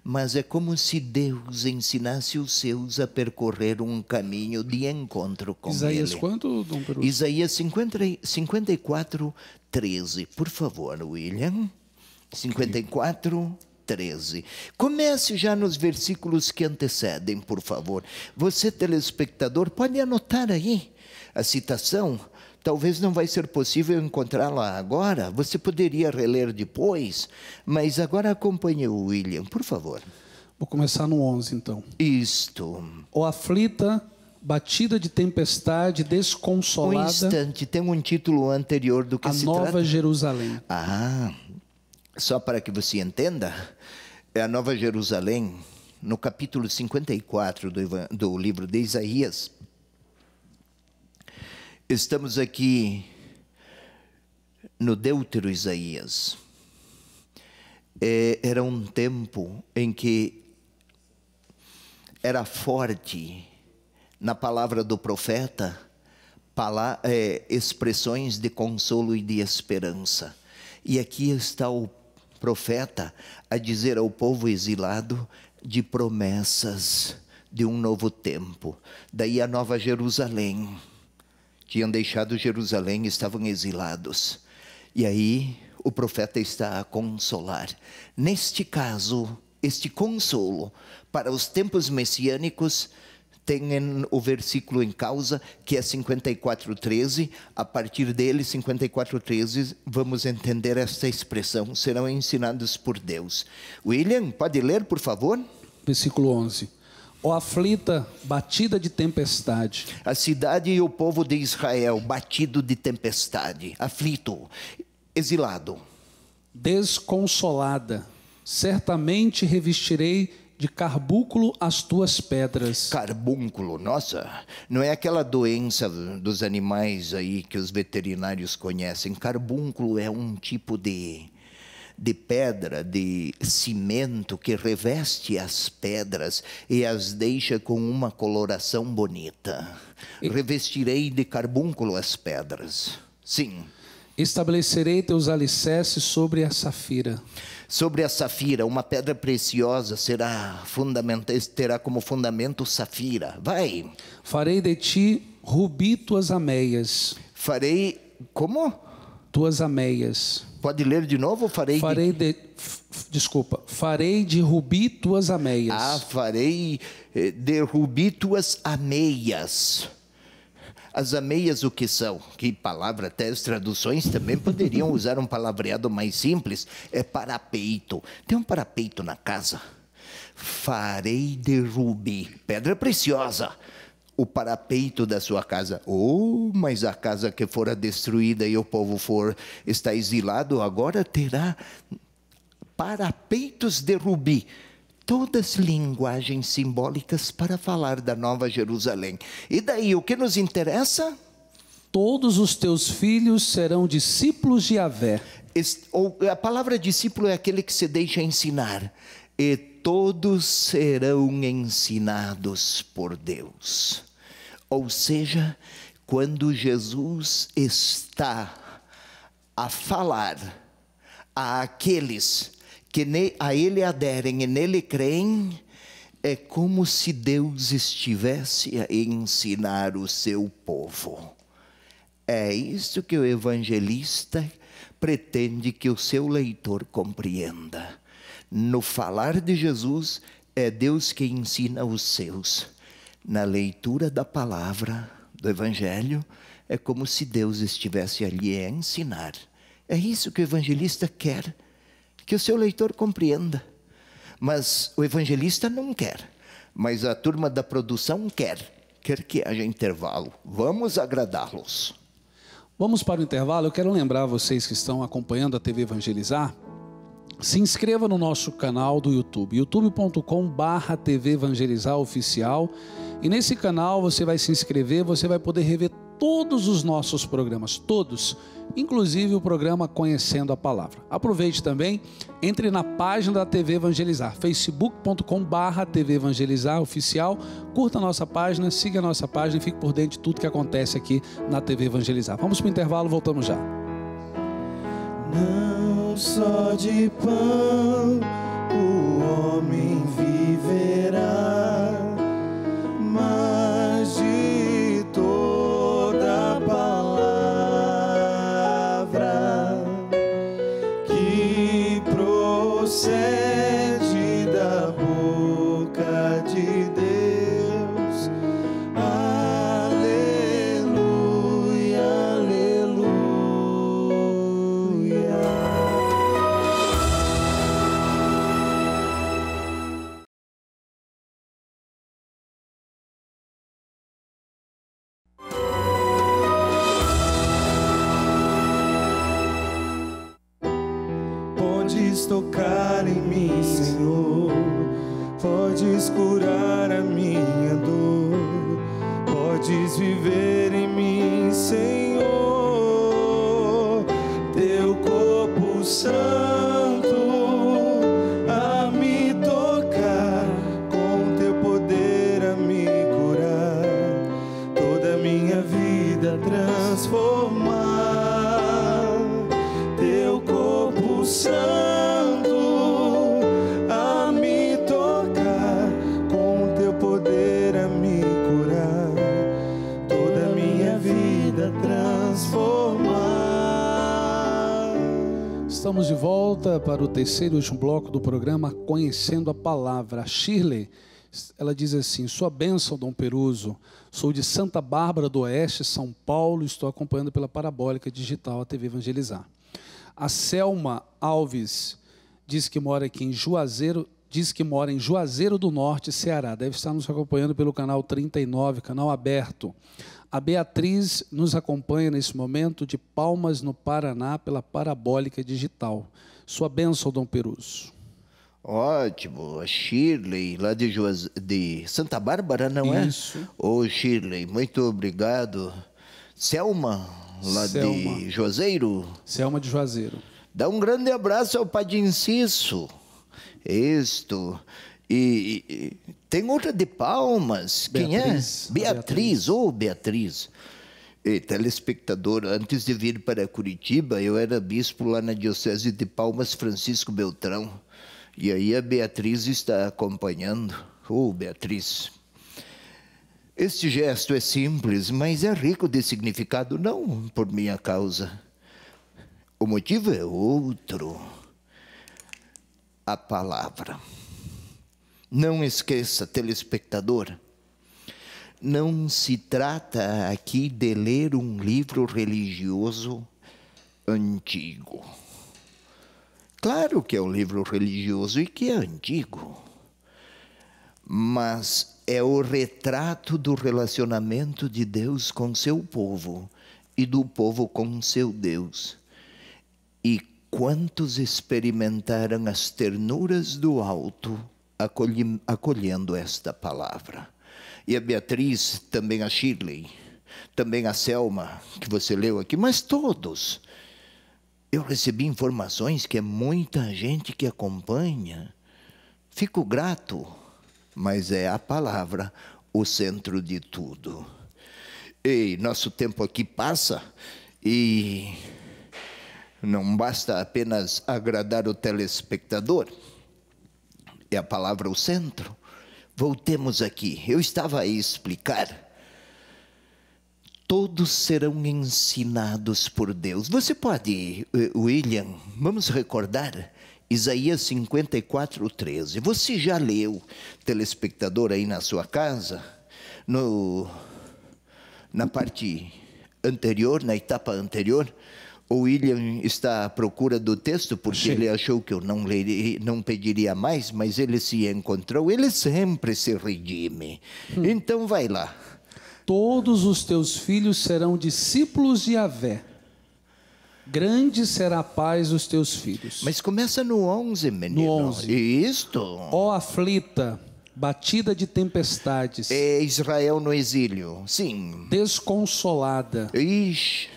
[SPEAKER 4] Mas é como se Deus ensinasse os seus a percorrer um caminho de encontro com
[SPEAKER 3] Isaías
[SPEAKER 4] Ele.
[SPEAKER 3] quanto, Dom Peruso?
[SPEAKER 4] Isaías 54, 13. Por favor, William. 54, 13. Comece já nos versículos que antecedem, por favor. Você, telespectador, pode anotar aí a citação. Talvez não vai ser possível encontrá-la agora. Você poderia reler depois, mas agora acompanhe o William, por favor.
[SPEAKER 3] Vou começar no 11, então.
[SPEAKER 4] Isto.
[SPEAKER 3] Ó aflita, batida de tempestade, desconsolada.
[SPEAKER 4] Um instante, tem um título anterior do que
[SPEAKER 3] a
[SPEAKER 4] se
[SPEAKER 3] Nova
[SPEAKER 4] trata.
[SPEAKER 3] Jerusalém.
[SPEAKER 4] Só para que você entenda, é a Nova Jerusalém, no capítulo 54 do livro de Isaías. Estamos aqui no Deutero Isaías. Era um tempo em que era forte na palavra do profeta expressões de consolo e de esperança. E aqui está o profeta a dizer ao povo exilado de promessas de um novo tempo. Daí a Nova Jerusalém. Tinham deixado Jerusalém, estavam exilados. E aí o profeta está a consolar. Neste caso, este consolo para os tempos messiânicos tem o versículo em causa, que é 54:13. A partir dele, 54:13, vamos entender esta expressão: serão ensinados por Deus. William, pode ler, por favor?
[SPEAKER 3] Versículo 11. Ó aflita, batida de tempestade.
[SPEAKER 4] A cidade e o povo de Israel, batido de tempestade, aflito, exilado.
[SPEAKER 3] Desconsolada, certamente revestirei de carbúnculo as tuas pedras.
[SPEAKER 4] Carbúnculo, nossa, não é aquela doença dos animais aí que os veterinários conhecem. Carbúnculo é um tipo de pedra, de cimento que reveste as pedras e as deixa com uma coloração bonita. Revestirei de carbúnculo as pedras. Sim.
[SPEAKER 3] Estabelecerei teus alicerces sobre a safira.
[SPEAKER 4] Sobre a safira, uma pedra preciosa terá como fundamento safira. Vai.
[SPEAKER 3] Farei de ti rubi tuas ameias.
[SPEAKER 4] Farei, como?
[SPEAKER 3] Tuas ameias.
[SPEAKER 4] Pode ler de novo? Farei de rubi tuas ameias. Farei de rubi tuas ameias. As ameias o que são? Que palavra, até as traduções também poderiam usar um palavreado mais simples. É parapeito. Tem um parapeito na casa? Farei de rubi, pedra preciosa, o parapeito da sua casa. Mas a casa que fora destruída e o povo está exilado, agora terá parapeitos de rubi. Todas linguagens simbólicas para falar da Nova Jerusalém. E daí, o que nos interessa?
[SPEAKER 3] Todos os teus filhos serão discípulos de Yahvé.
[SPEAKER 4] A palavra discípulo é aquele que se deixa ensinar. E todos serão ensinados por Deus. Ou seja, quando Jesus está a falar àqueles que a Ele aderem e nele creem, é como se Deus estivesse a ensinar o seu povo. É isso que o evangelista pretende que o seu leitor compreenda. No falar de Jesus, é Deus que ensina os seus. Na leitura da palavra do evangelho, é como se Deus estivesse ali a ensinar. É isso que o evangelista quer que o seu leitor compreenda. Mas o evangelista não quer. mas a turma da produção quer que haja intervalo. Vamos agradá-los.
[SPEAKER 3] Vamos para o intervalo. Eu quero lembrar vocês que estão acompanhando a TV Evangelizar, se inscreva no nosso canal do YouTube, youtube.com/TV Evangelizar Oficial. E nesse canal você vai se inscrever, você vai poder rever todos os nossos programas, todos, inclusive o programa Conhecendo a Palavra. Aproveite também, entre na página da TV Evangelizar, facebook.com/TV Evangelizar Oficial, curta a nossa página, siga a nossa página e fique por dentro de tudo que acontece aqui na TV Evangelizar. Vamos para o intervalo, voltamos já.
[SPEAKER 1] Não só de pão o homem viverá, mas de toda palavra que procede da boca de Deus. Aleluia, aleluia. Podes tocar em mim, Senhor, podes curar a minha dor, podes viver em mim, Senhor, teu corpo santo a me tocar, com teu poder a me curar, toda a minha vida transformar, teu corpo santo a me tocar, com teu poder a me curar, toda a minha vida transformar.
[SPEAKER 3] Estamos de volta para o terceiro e último bloco do programa Conhecendo a Palavra. A Shirley, ela diz assim: sua bênção, Dom Peruso, sou de Santa Bárbara do Oeste, São Paulo, estou acompanhando pela Parabólica Digital, a TV Evangelizar. A Selma Alves diz que mora aqui em Juazeiro, diz que mora em Juazeiro do Norte, Ceará. Deve estar nos acompanhando pelo canal 39, canal aberto. A Beatriz nos acompanha nesse momento de Palmas, no Paraná, pela Parabólica Digital. Sua bênção, Dom Peruso.
[SPEAKER 4] Ótimo. A Shirley, lá de Santa Bárbara, não é?
[SPEAKER 3] Isso.
[SPEAKER 4] Ô, Shirley, muito obrigado. Selma, lá de Juazeiro.
[SPEAKER 3] Selma de Juazeiro.
[SPEAKER 4] Dá um grande abraço ao Padre Inciso. Isto. E tem outra de Palmas.
[SPEAKER 3] Beatriz.
[SPEAKER 4] Quem é? Beatriz. Ô, Beatriz. E, telespectador, antes de vir para Curitiba, eu era bispo lá na Diocese de Palmas, Francisco Beltrão. E aí a Beatriz está acompanhando. Ô, Beatriz. Este gesto é simples, mas é rico de significado, não por minha causa. O motivo é outro. A palavra. Não esqueça, telespectador, não se trata aqui de ler um livro religioso antigo. Claro que é um livro religioso e que é antigo, mas é o retrato do relacionamento de Deus com seu povo e do povo com seu Deus. E quantos experimentaram as ternuras do alto acolhendo esta palavra? E a Beatriz, também a Shirley, também a Selma, que você leu aqui, mas todos. Eu recebi informações que é muita gente que acompanha. Fico grato, mas é a palavra o centro de tudo. E nosso tempo aqui passa e não basta apenas agradar o telespectador. É a palavra o centro. Voltemos aqui. Eu estava a explicar. Todos serão ensinados por Deus. Você pode, William, vamos recordar Isaías 54:13. Você já leu, telespectador, aí na sua casa, na parte anterior, na etapa anterior, O William está à procura do texto porque
[SPEAKER 3] Achei.
[SPEAKER 4] ele achou que eu não pediria mais, mas ele se encontrou. Ele sempre se redime. Então vai lá.
[SPEAKER 3] Todos os teus filhos serão discípulos de Yahvé. Grande será a paz dos teus filhos.
[SPEAKER 4] Mas começa no 11, menino.
[SPEAKER 3] No 11.
[SPEAKER 4] Isto.
[SPEAKER 3] Ó aflita, batida de tempestades,
[SPEAKER 4] É Israel no exílio. Sim.
[SPEAKER 3] desconsolada,
[SPEAKER 4] Ixi.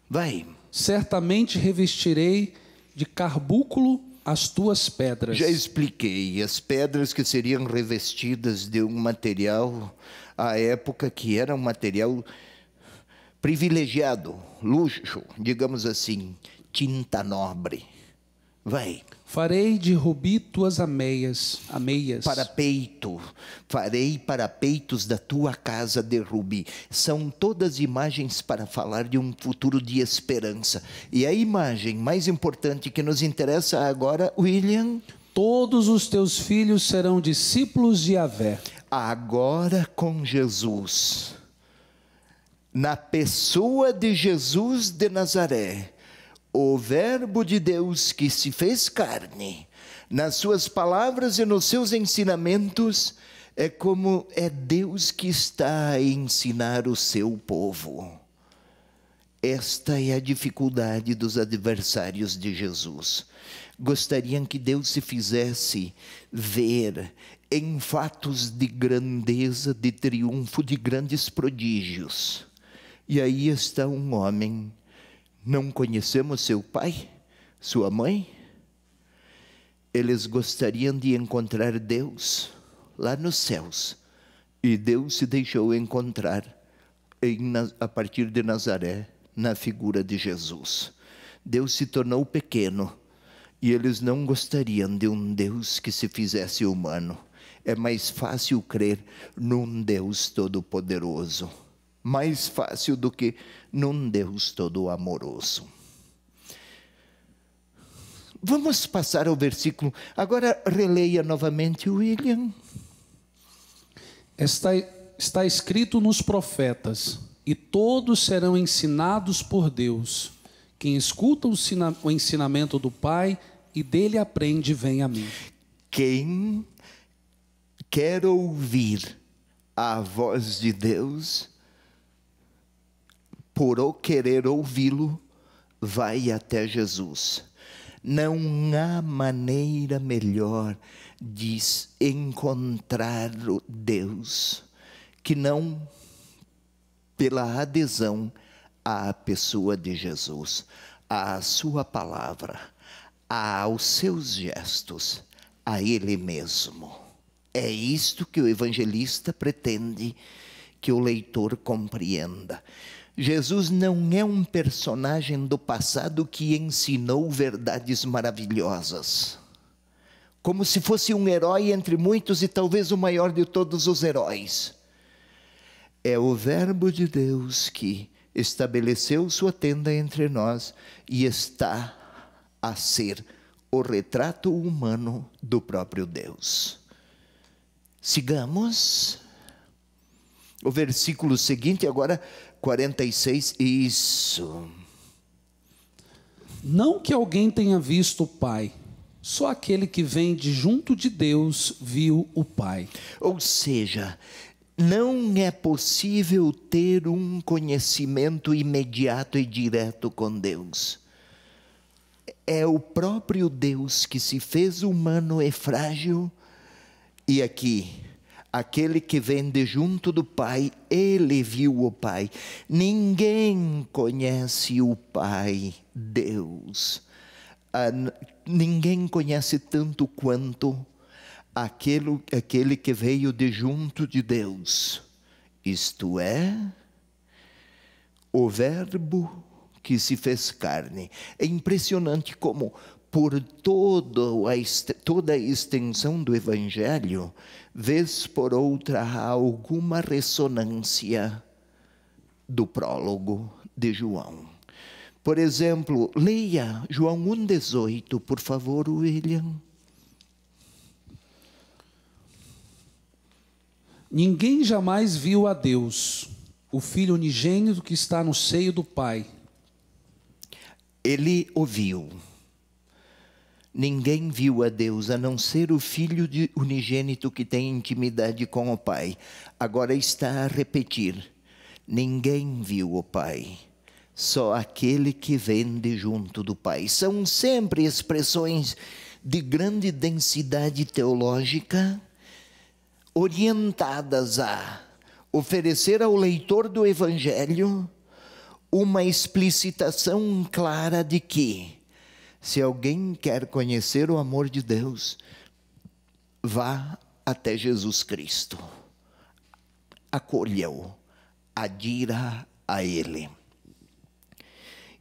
[SPEAKER 4] Vai.
[SPEAKER 3] certamente revestirei de carbúnculo as tuas pedras.
[SPEAKER 4] Já expliquei. As pedras que seriam revestidas de um material, à época que era um material privilegiado, luxo, digamos assim, tinta nobre. Vai.
[SPEAKER 3] Farei de rubi tuas ameias.
[SPEAKER 4] Farei parapeitos da tua casa de rubi. São todas imagens para falar de um futuro de esperança. E a imagem mais importante que nos interessa agora, William,
[SPEAKER 3] Todos os teus filhos serão discípulos de Yahvé.
[SPEAKER 4] agora com Jesus, na pessoa de Jesus de Nazaré, o Verbo de Deus que se fez carne, nas suas palavras e nos seus ensinamentos, é como é Deus que está a ensinar o seu povo. Esta é a dificuldade dos adversários de Jesus. Gostariam que Deus se fizesse ver em fatos de grandeza, de triunfo, de grandes prodígios. E aí está um homem. Não conhecemos seu pai, sua mãe? Eles gostariam de encontrar Deus lá nos céus. E Deus se deixou encontrar a partir de Nazaré, na figura de Jesus. Deus se tornou pequeno e eles não gostariam de um Deus que se fizesse humano. É mais fácil crer num Deus todo-poderoso. Mais fácil do que num Deus todo amoroso. Vamos passar ao versículo. Agora releia novamente, William.
[SPEAKER 3] Está escrito nos profetas, e todos serão ensinados por Deus. Quem escuta o ensinamento do Pai e dele aprende, vem a mim.
[SPEAKER 4] Quem quer ouvir a voz de Deus, por querer ouvi-lo, vai até Jesus. Não há maneira melhor de encontrar o Deus que não pela adesão à pessoa de Jesus, à sua palavra, aos seus gestos, a Ele mesmo. É isto que o evangelista pretende que o leitor compreenda. Jesus não é um personagem do passado que ensinou verdades maravilhosas, como se fosse um herói entre muitos e talvez o maior de todos os heróis. É o Verbo de Deus que estabeleceu sua tenda entre nós e está a ser o retrato humano do próprio Deus. Sigamos. O versículo seguinte, agora 46, isso.
[SPEAKER 3] Não que alguém tenha visto o Pai, só aquele que vem de junto de Deus viu o Pai.
[SPEAKER 4] Ou seja, não é possível ter um conhecimento imediato e direto com Deus. É o próprio Deus que se fez humano e frágil, e aqui, aquele que vem de junto do Pai, ele viu o Pai. Ninguém conhece o Pai, Deus. Ninguém conhece tanto quanto aquele que veio de junto de Deus. Isto é, o Verbo que se fez carne. É impressionante como por toda a extensão do Evangelho, vez por outra há alguma ressonância do prólogo de João. Por exemplo, leia João 1,18, por favor, William.
[SPEAKER 3] Ninguém jamais viu a Deus, o Filho unigênito que está no seio do Pai.
[SPEAKER 4] ele ouviu. Ninguém viu a Deus, a não ser o Filho unigênito que tem intimidade com o Pai. Agora está a repetir: ninguém viu o Pai, só aquele que vem de junto do Pai. São sempre expressões de grande densidade teológica, orientadas a oferecer ao leitor do Evangelho uma explicitação clara de que, se alguém quer conhecer o amor de Deus, vá até Jesus Cristo, acolha-o, adira a Ele.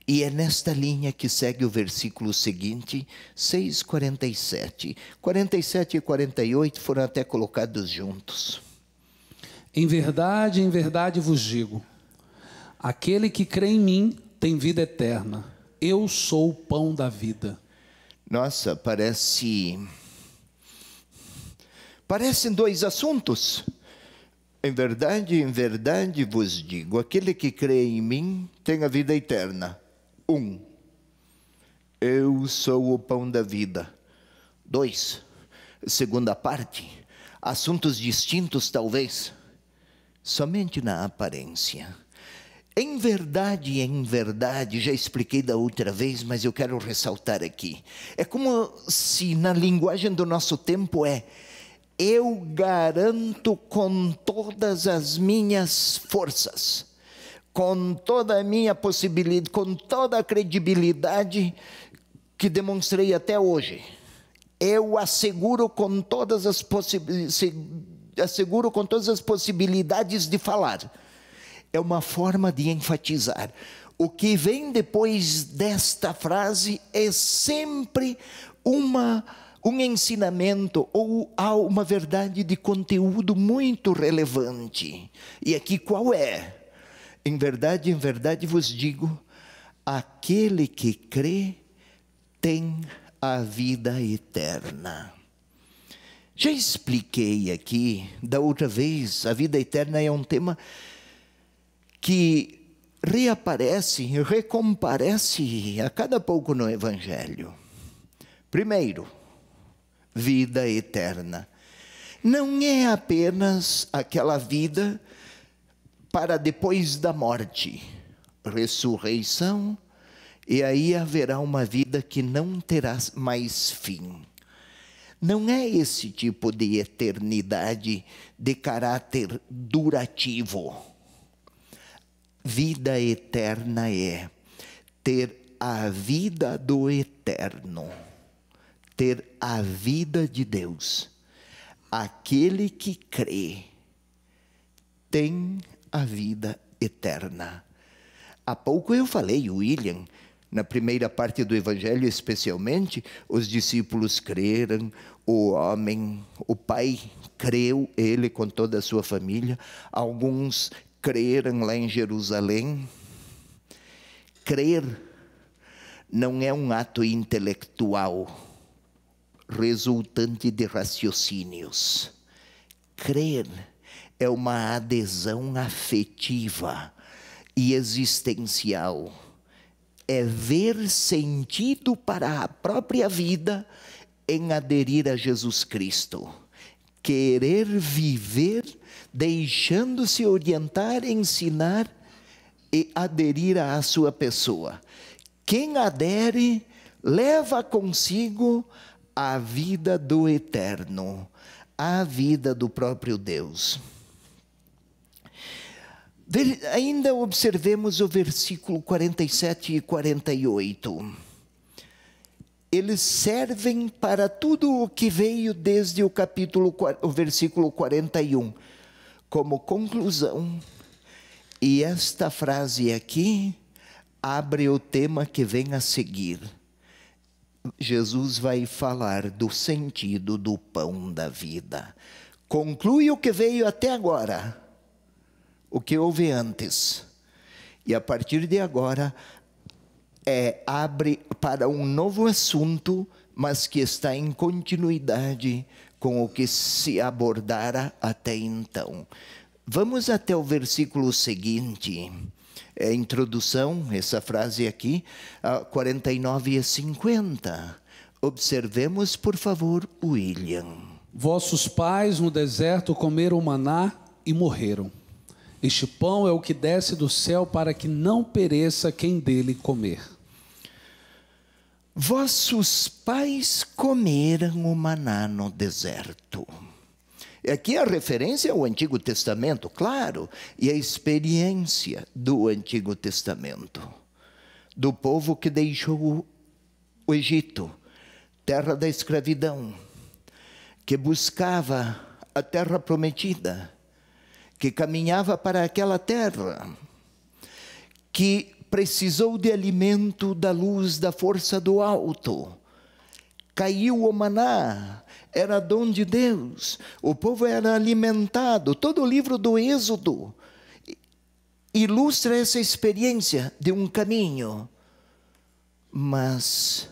[SPEAKER 4] E é nesta linha que segue o versículo seguinte, 6:47. 47 e 48 foram até colocados juntos.
[SPEAKER 3] Em verdade vos digo, aquele que crê em mim tem vida eterna. Eu sou o pão da vida.
[SPEAKER 4] Nossa, parecem dois assuntos. Em verdade vos digo, aquele que crê em mim tem a vida eterna. Eu sou o pão da vida. 2, segunda parte, assuntos distintos talvez, somente na aparência. Em verdade, já expliquei da outra vez, mas eu quero ressaltar aqui. É como se na linguagem do nosso tempo eu garanto com todas as minhas forças, com toda a minha possibilidade, com toda a credibilidade que demonstrei até hoje. Eu asseguro com todas as possibilidades de falar. É uma forma de enfatizar. O que vem depois desta frase é sempre um ensinamento ou uma verdade de conteúdo muito relevante. E aqui qual é? Em verdade vos digo, aquele que crê tem a vida eterna. Já expliquei aqui, da outra vez, a vida eterna é um tema que recomparece a cada pouco no Evangelho. Primeiro, vida eterna. Não é apenas aquela vida para depois da morte, ressurreição, e aí haverá uma vida que não terá mais fim. Não é esse tipo de eternidade de caráter durativo. Vida eterna é ter a vida do eterno, ter a vida de Deus. Aquele que crê tem a vida eterna. Há pouco eu falei, William, na primeira parte do Evangelho especialmente, os discípulos creram, o pai creu, ele com toda a sua família, alguns creram lá em Jerusalém. Crer não é um ato intelectual, resultante de raciocínios. Crer é uma adesão afetiva e existencial. É ver sentido para a própria vida em aderir a Jesus Cristo. Querer viver deixando-se orientar, ensinar e aderir à sua pessoa. Quem adere, leva consigo a vida do eterno, a vida do próprio Deus. Ainda observemos o versículo 47 e 48. Eles servem para tudo o que veio desde o versículo 41, como conclusão. E esta frase aqui abre o tema que vem a seguir. Jesus vai falar do sentido do pão da vida. Conclui o que veio até agora, o que houve antes. E a partir de agora, abre para um novo assunto, mas que está em continuidade com o que se abordara até então. Vamos até o versículo seguinte. É a introdução, essa frase aqui, 49 e 50. Observemos, por favor, William.
[SPEAKER 3] Vossos pais no deserto comeram maná e morreram. Este pão é o que desce do céu para que não pereça quem dele comer.
[SPEAKER 4] Vossos pais comeram o maná no deserto. Aqui a referência ao Antigo Testamento, claro, e a experiência do Antigo Testamento, do povo que deixou o Egito, terra da escravidão, que buscava a terra prometida, que caminhava para aquela terra, que precisou de alimento da luz da força do alto. Caiu o maná, era dom de Deus, o povo era alimentado. Todo o livro do Êxodo ilustra essa experiência de um caminho, mas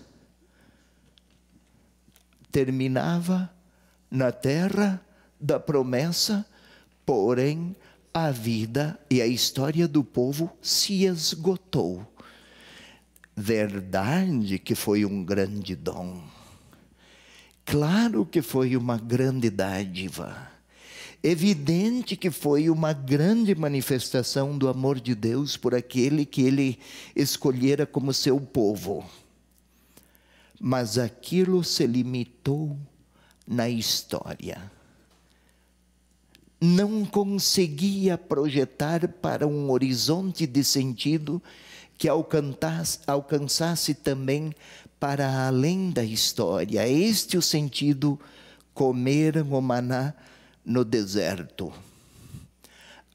[SPEAKER 4] terminava na terra da promessa, porém a vida e a história do povo se esgotou. Verdade que foi um grande dom. Claro que foi uma grande dádiva. Evidente que foi uma grande manifestação do amor de Deus por aquele que Ele escolhera como seu povo. Mas aquilo se limitou na história. Não conseguia projetar para um horizonte de sentido que alcançasse também para além da história. Este é o sentido: comeram o maná no deserto.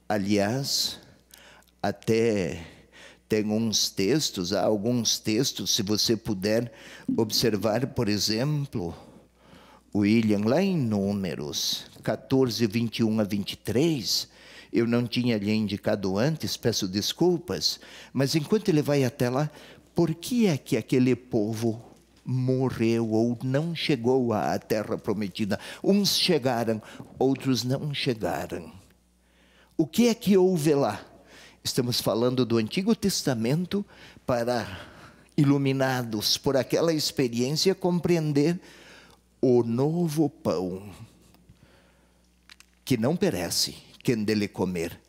[SPEAKER 4] Aliás, até tem uns textos, há alguns textos, se você puder observar, por exemplo, William, lá em Números 14, 21 a 23, eu não tinha lhe indicado antes, peço desculpas, mas enquanto ele vai até lá, por que é que aquele povo morreu ou não chegou à terra prometida? Uns chegaram, outros não chegaram. O que é que houve lá? Estamos falando do Antigo Testamento para iluminados por aquela experiência compreender o novo pão que não perece, quem dele comer.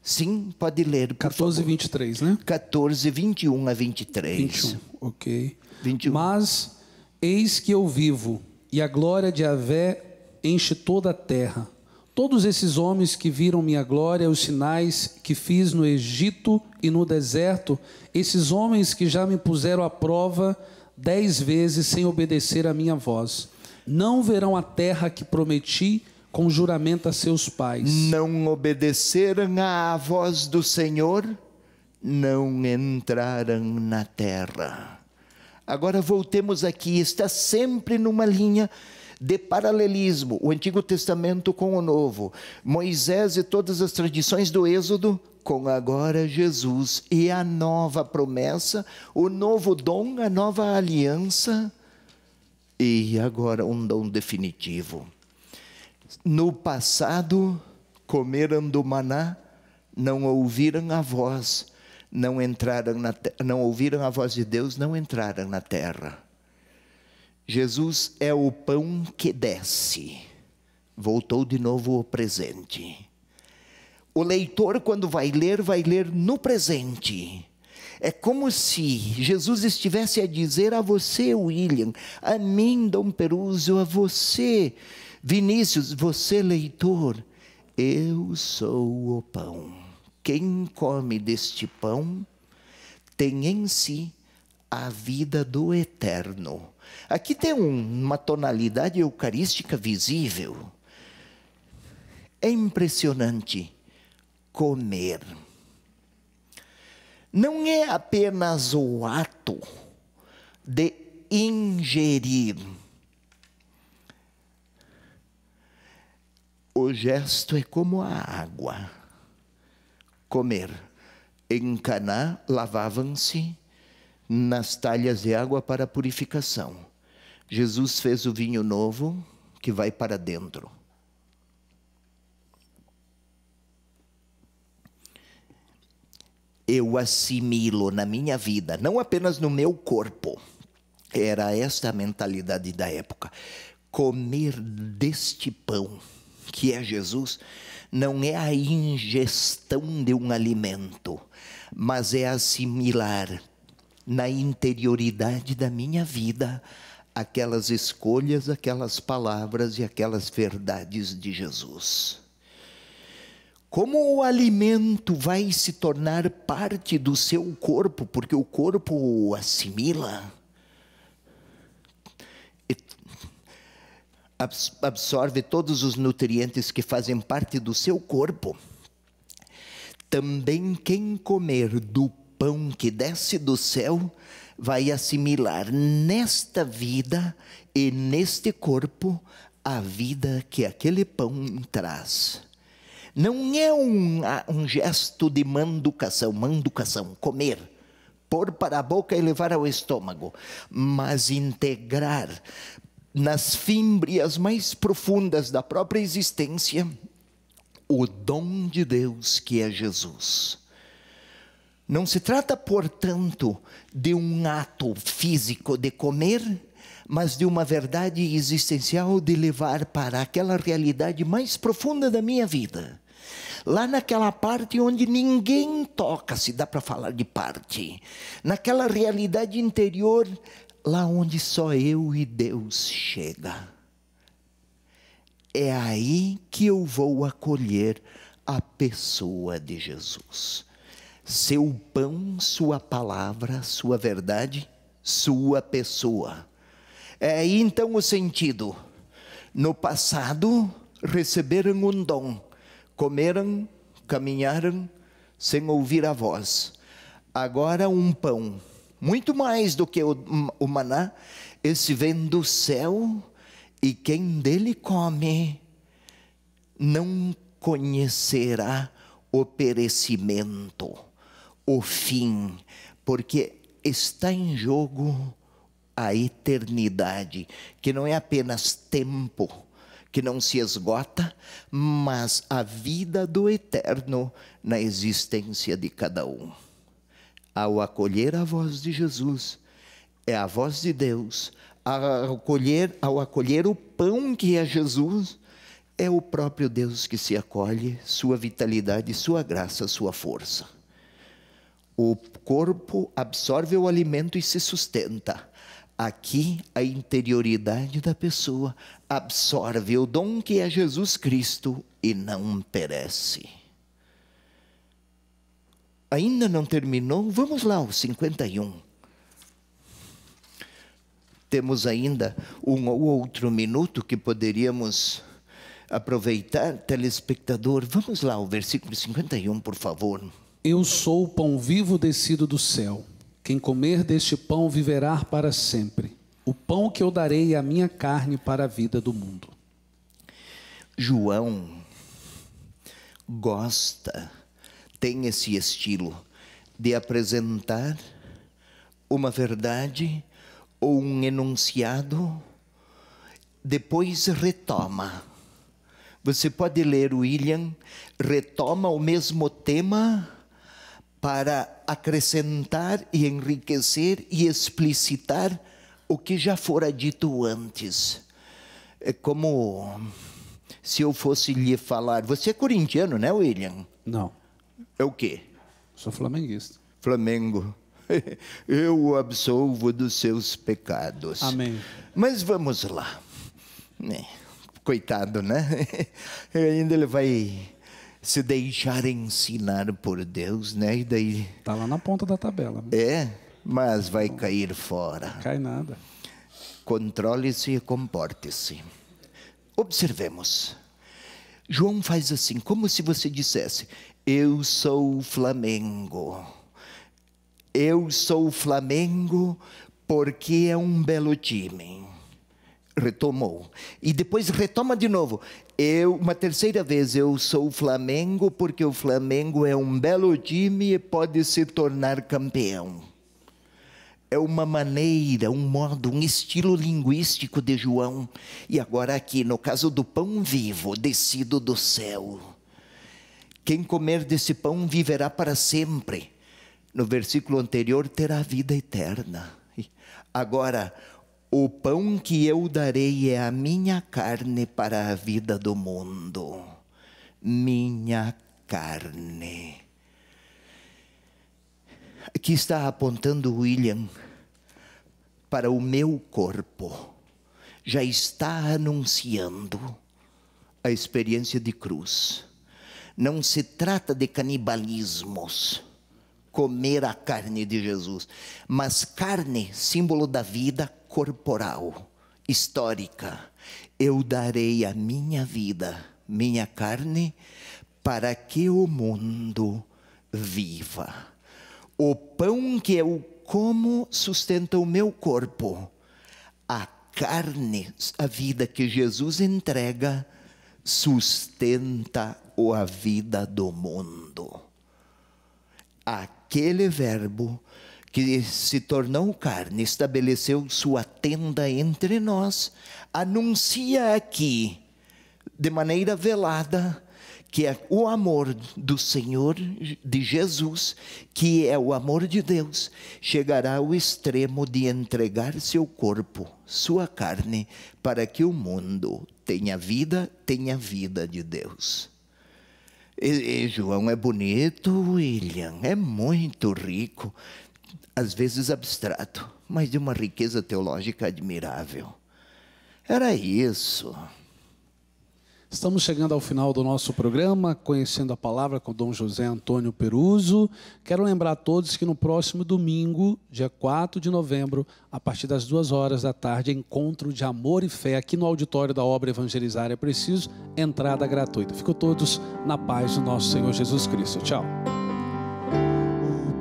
[SPEAKER 4] Sim, pode ler, por
[SPEAKER 3] 14 e 23, né?
[SPEAKER 4] 14, 21 a 23.
[SPEAKER 3] 21, ok.
[SPEAKER 4] 21.
[SPEAKER 3] Mas eis que eu vivo, e a glória de Yahvé enche toda a terra. Todos esses homens que viram minha glória, os sinais que fiz no Egito e no deserto, esses homens que já me puseram à prova 10 vezes sem obedecer à minha voz, não verão a terra que prometi com juramento a seus pais.
[SPEAKER 4] Não obedeceram à voz do Senhor, não entraram na terra. Agora voltemos aqui, está sempre numa linha de paralelismo, o Antigo Testamento com o Novo, Moisés e todas as tradições do Êxodo, com agora Jesus e a nova promessa, o novo dom, a nova aliança, e agora um dom definitivo. No passado, comeram do maná, não ouviram a voz, não ouviram a voz de Deus, não entraram na terra. Jesus é o pão que desce. Voltou de novo ao presente. O leitor, quando vai ler no presente. É como se Jesus estivesse a dizer a você, William, a mim, Dom Perúzio, a você, Vinícius, você, leitor, eu sou o pão. Quem come deste pão tem em si a vida do eterno. Aqui tem uma tonalidade eucarística visível. É impressionante comer. Não é apenas o ato de ingerir. O gesto é como a água. Comer. Em Caná lavavam-se nas talhas de água para a purificação. Jesus fez o vinho novo que vai para dentro. eu assimilo na minha vida, não apenas no meu corpo. Era esta a mentalidade da época. Comer deste pão, que é Jesus, não é a ingestão de um alimento, mas é assimilar na interioridade da minha vida aquelas escolhas, aquelas palavras e aquelas verdades de Jesus. Como o alimento vai se tornar parte do seu corpo, porque o corpo o assimila, absorve todos os nutrientes que fazem parte do seu corpo. Também quem comer do pão que desce do céu vai assimilar nesta vida e neste corpo a vida que aquele pão traz. Não é um gesto de manducação, comer, pôr para a boca e levar ao estômago, mas integrar nas fímbrias mais profundas da própria existência o dom de Deus que é Jesus. Não se trata, portanto, de um ato físico de comer, mas de uma verdade existencial de levar para aquela realidade mais profunda da minha vida. Lá naquela parte onde ninguém toca, se dá para falar de parte. Naquela realidade interior, lá onde só eu e Deus chega. É aí que eu vou acolher a pessoa de Jesus. Seu pão, sua palavra, sua verdade, sua pessoa. É aí então o sentido. No passado, receberam um dom. Comeram, caminharam, sem ouvir a voz. Agora um pão, muito mais do que o maná, esse vem do céu, e quem dele come, não conhecerá o perecimento, o fim, porque está em jogo a eternidade, que não é apenas tempo, que não se esgota, mas a vida do eterno na existência de cada um. Ao acolher a voz de Jesus, é a voz de Deus. Ao acolher o pão que é Jesus, é o próprio Deus que se acolhe, sua vitalidade, sua graça, sua força. O corpo absorve o alimento e se sustenta. Aqui, a interioridade da pessoa absorve o dom que é Jesus Cristo e não perece. Ainda não terminou? Vamos lá, o 51. Temos ainda um ou outro minuto que poderíamos aproveitar. Telespectador, vamos lá, o versículo 51, por favor.
[SPEAKER 3] Eu sou o pão vivo descido do céu. Quem comer deste pão viverá para sempre. O pão que eu darei é a minha carne para a vida do mundo.
[SPEAKER 4] João gosta, tem esse estilo de apresentar uma verdade ou um enunciado, depois retoma. Você pode ler William, retoma o mesmo tema para acrescentar e enriquecer e explicitar o que já fora dito antes. É como se eu fosse lhe falar, você é corintiano, né, William?
[SPEAKER 3] Não.
[SPEAKER 4] É o quê?
[SPEAKER 3] Sou flamenguista.
[SPEAKER 4] Flamengo. Eu o absolvo dos seus pecados.
[SPEAKER 3] Amém.
[SPEAKER 4] Mas vamos lá. Coitado, né? Ainda ele vai se deixar ensinar por Deus, né? E daí...
[SPEAKER 3] Está lá na ponta da tabela.
[SPEAKER 4] É, mas vai cair fora.
[SPEAKER 3] Não cai nada.
[SPEAKER 4] Controle-se e comporte-se. Observemos. João faz assim, como se você dissesse: eu sou o Flamengo. Eu sou o Flamengo porque é um belo time. Retomou. E depois retoma de novo. Uma terceira vez, eu sou o Flamengo porque o Flamengo é um belo time e pode se tornar campeão. É uma maneira, um modo, um estilo linguístico de João. E agora aqui, no caso do pão vivo, descido do céu. Quem comer desse pão viverá para sempre. No versículo anterior, terá vida eterna. Agora, o pão que eu darei é a minha carne para a vida do mundo. Minha carne. Aqui está apontando William para o meu corpo. Já está anunciando a experiência de cruz. Não se trata de canibalismos, comer a carne de Jesus, mas carne, símbolo da vida corporal, histórica. Eu darei a minha vida, minha carne, para que o mundo viva. O pão que eu como sustenta o meu corpo. A carne, a vida que Jesus entrega, sustenta a vida do mundo. Aquele verbo que se tornou carne, estabeleceu sua tenda entre nós, anuncia aqui, de maneira velada, que é o amor do Senhor, de Jesus, que é o amor de Deus, chegará ao extremo de entregar seu corpo, sua carne, para que o mundo tenha vida de Deus. E João é bonito, William, é muito rico, às vezes abstrato, mas de uma riqueza teológica admirável. Era isso.
[SPEAKER 3] Estamos chegando ao final do nosso programa, Conhecendo a Palavra com Dom José Antônio Peruso. Quero lembrar a todos que no próximo domingo, dia 4 de novembro, a partir das 2 horas da tarde, encontro de amor e fé aqui no auditório da obra Evangelizar é Preciso, entrada gratuita. Ficam todos na paz do nosso Senhor Jesus Cristo. Tchau.
[SPEAKER 1] O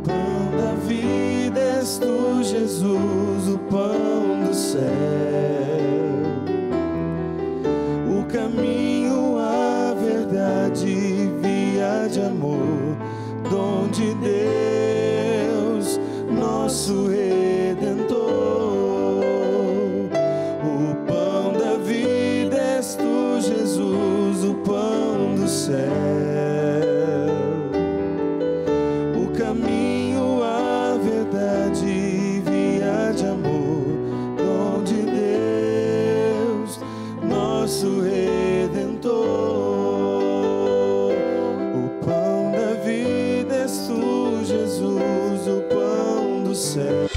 [SPEAKER 1] pão da vida és tu, Jesus, o pão do céu. O caminho, a verdade, via de amor, dom de Deus, nosso Redentor. O pão da vida és tu, Jesus, o pão do céu. O caminho, a verdade, via de amor, dom de Deus, nosso Redentor. O pão da vida és tu, Jesus, o pão do céu.